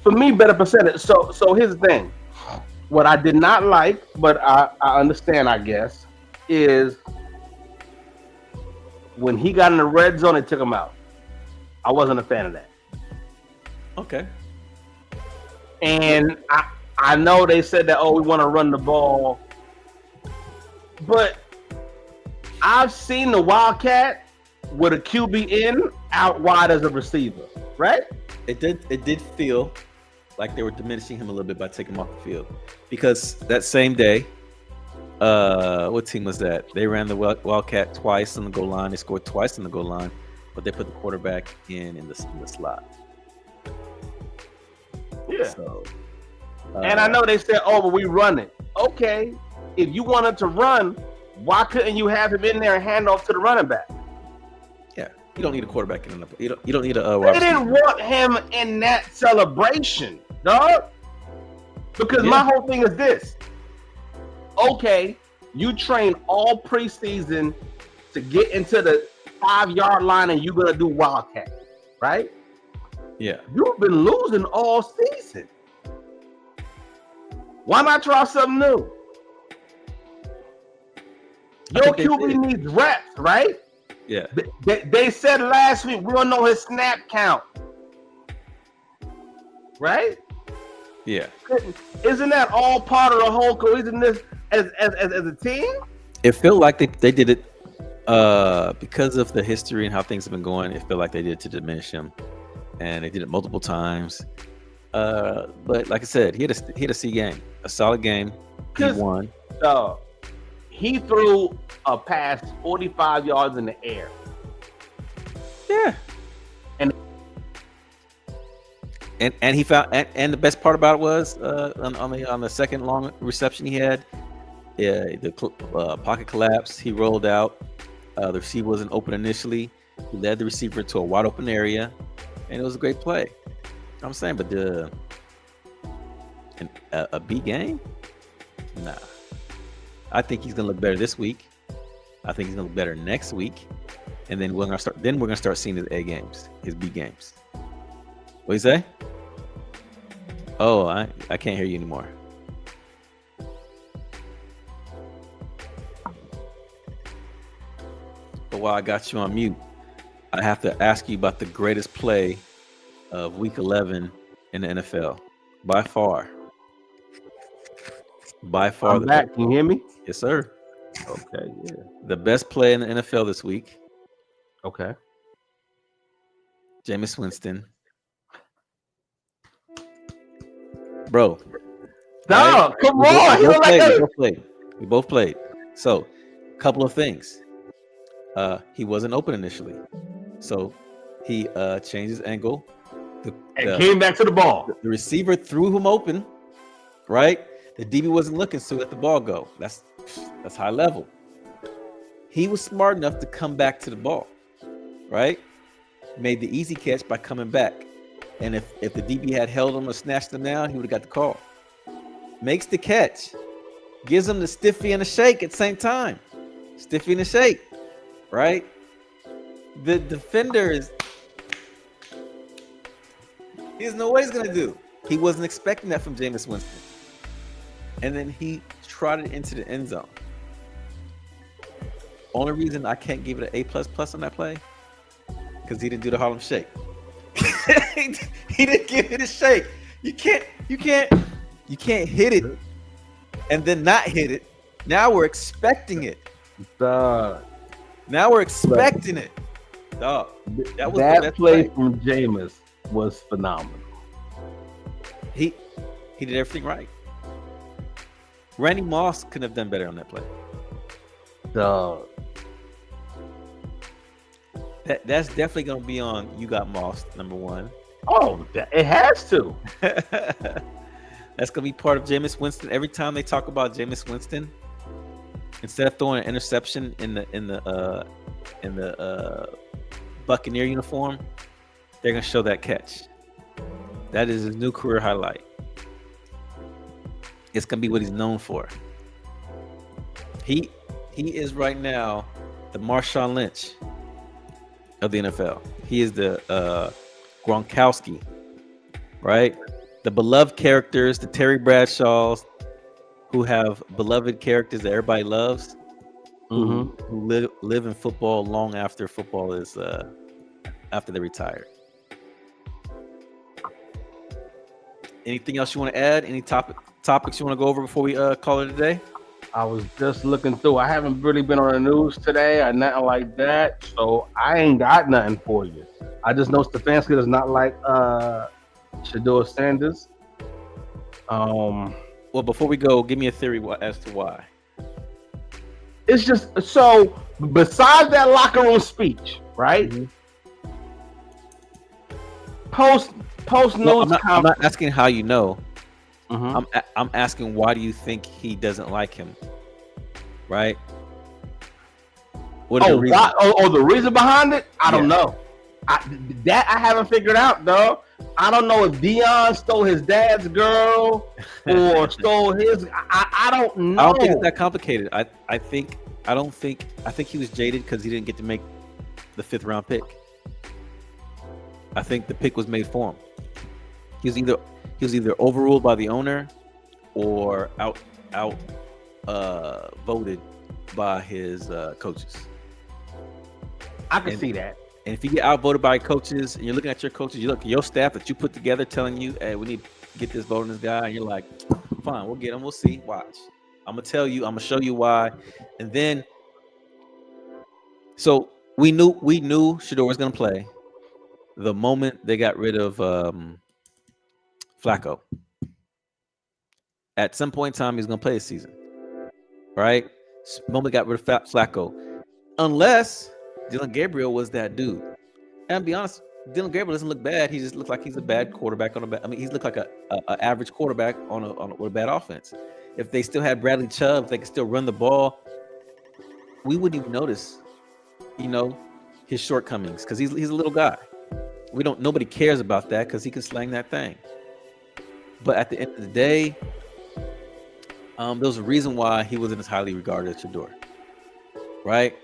for me, better percentage. So here's the thing. What I did not like, but I understand, I guess, is when he got in the red zone, it took him out. I wasn't a fan of that. Okay. And I know they said that, oh, we want to run the ball, but I've seen the Wildcat with a QB in out wide as a receiver, right? It did feel like they were diminishing him a little bit by taking him off the field, because that same day, what team was that? They ran the Wildcat twice on the goal line. They scored twice on the goal line, but they put the quarterback in the slot. Yeah. So, and I know they said, oh, but we run it. Okay, if you wanted to run, why couldn't you have him in there and hand off to the running back? Yeah, you don't need a quarterback in the. You don't need a. They didn't want him in that celebration, dog. Because my whole thing is this. Okay, you train all preseason to get into the 5-yard line, and you're gonna do Wildcat, right? Yeah. You've been losing all season. Why not try something new? Your QB needs reps, right? Yeah. They said last week we don't know his snap count, right? Yeah. Isn't that all part of the whole cohesiveness as a team? It felt like they did it because of the history and how things have been going. It felt like they did it to diminish him, and they did it multiple times. But like I said, he had a C game, a solid game. He won. He threw a pass 45 yards in the air. Yeah. And he found, and the best part about it was on the second long reception he had, the pocket collapse. He rolled out. The receiver wasn't open initially. He led the receiver to a wide open area, and it was a great play. I'm saying, but a B game, nah. I think he's gonna look better this week. I think he's gonna look better next week, and then we're gonna start seeing his A games, his B games. What do you say? Oh, I can't hear you anymore. But while I got you on mute, I have to ask you about the greatest play of Week 11 in the NFL, by far. I'm back. Can you hear me? Yes, sir. Okay, yeah. The best play in the NFL this week. Okay. Jameis Winston. Bro. No, right? Come on. We both played. So, a couple of things. He wasn't open initially. So, he changed his angle. And came back to the ball. The receiver threw him open, right? The DB wasn't looking, so let the ball go. That's high level. He was smart enough to come back to the ball, right? Made the easy catch by coming back. And if the DB had held him or snatched him down, he would have got the call. Makes the catch. Gives him the stiffy and the shake at the same time. Stiffy and the shake, right? The defender he has no way he's going to do. He wasn't expecting that from Jameis Winston. And then he trotted into the end zone. Only reason I can't give it an A++ on that play, because he didn't do the Harlem Shake. He didn't give it a shake. You can't hit it and then not hit it. Now we're expecting it. Now we're expecting it. Dog, that play from Jameis was phenomenal. He did everything right. Randy Moss couldn't have done better on that play. Dog. That's definitely going to be on You Got Moss, number 1. Oh, it has to. That's going to be part of Jameis Winston. Every time they talk about Jameis Winston, instead of throwing an interception in the Buccaneer uniform, they're going to show that catch. That is his new career highlight. It's going to be what he's known for. He is right now the Marshawn Lynch of the NFL. He is the Gronkowski, right? the beloved characters, the Terry Bradshaws, who have beloved characters that everybody loves, who live in football long after football is after they retire. Anything else you want to add? Any topics you want to go over before we call it a day? I was just looking through. I haven't really been on the news today or nothing like that, so I ain't got nothing for you. I just know Stefanski does not like Shedeur Sanders. Well, before we go, give me a theory as to why. It's just so. Besides that locker room speech, right? Post news. I'm not asking how you know. I'm asking why do you think he doesn't like him? Right? What is the reason? The reason behind it? I don't know. I haven't figured out, though. I don't know if Dion stole his dad's girl or stole his. I don't know. I don't think it's that complicated. I think he was jaded because he didn't get to make the 5th round pick. I think the pick was made for him. He was either overruled by the owner or out voted by his coaches. I can see that. And if you get outvoted by coaches, and you're looking at your coaches, you look at your staff that you put together, telling you, "Hey, we need to get this vote on this guy," and you're like, "Fine, we'll get him. We'll see. Watch. I'm gonna tell you. I'm gonna show you why." And then, so we knew Shedeur was gonna play the moment they got rid of Flacco. At some point in time, he's gonna play this season, right? The moment they got rid of Flacco, unless Dylan Gabriel was that dude. And to be honest, Dylan Gabriel doesn't look bad. He just looks like he's a bad quarterback on a bad. I mean, he's looked like a average quarterback with a bad offense. If they still had Bradley Chubb, if they could still run the ball, we wouldn't even notice, his shortcomings because he's a little guy. Nobody cares about that because he can slang that thing. But at the end of the day, there was a reason why he wasn't as highly regarded as Shedeur, right?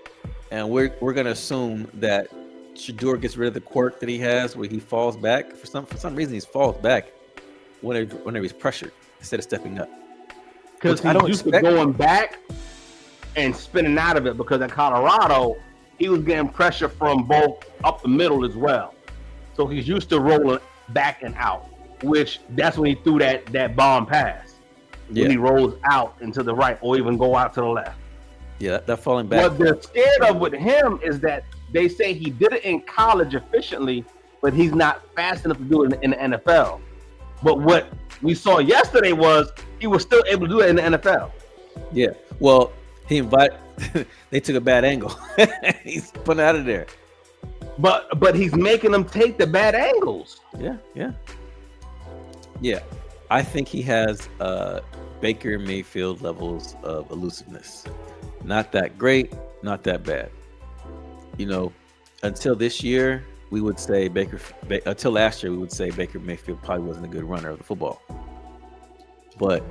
And we're gonna assume that Shedeur gets rid of the quirk that he has, where he falls back. For some reason, he falls back whenever he's pressured instead of stepping up. Because he's used to going back and spinning out of it. Because in Colorado, he was getting pressure from both up the middle as well. So he's used to rolling back and out, which that's when he threw that bomb pass. When he rolls out into the right or even go out to the left. Yeah, that falling back. What they're scared of with him is that they say he did it in college efficiently, but he's not fast enough to do it in the NFL. But what we saw yesterday was he was still able to do it in the NFL. Yeah. Well, they took a bad angle. He's put out of there. But he's making them take the bad angles. Yeah. I think he has Baker Mayfield levels of elusiveness. Not that great, not that bad. Until this year, we would say until last year, we would say Baker Mayfield probably wasn't a good runner of the football. But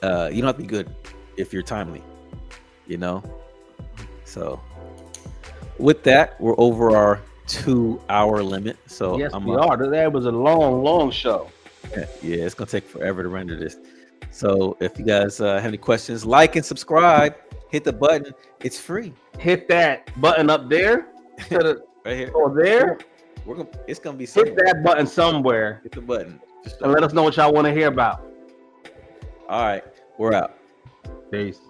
you don't have to be good if you're timely, So with that, we're over our 2-hour limit. So yes, we are. That was a long show. Yeah, it's gonna take forever to render this. So if you guys have any questions, like and subscribe. Hit the button. It's free. Hit that button up there. Right here. Or there. It's gonna be somewhere. Hit that button somewhere. Hit the button. And let us know what y'all want to hear about. All right. We're out. Peace.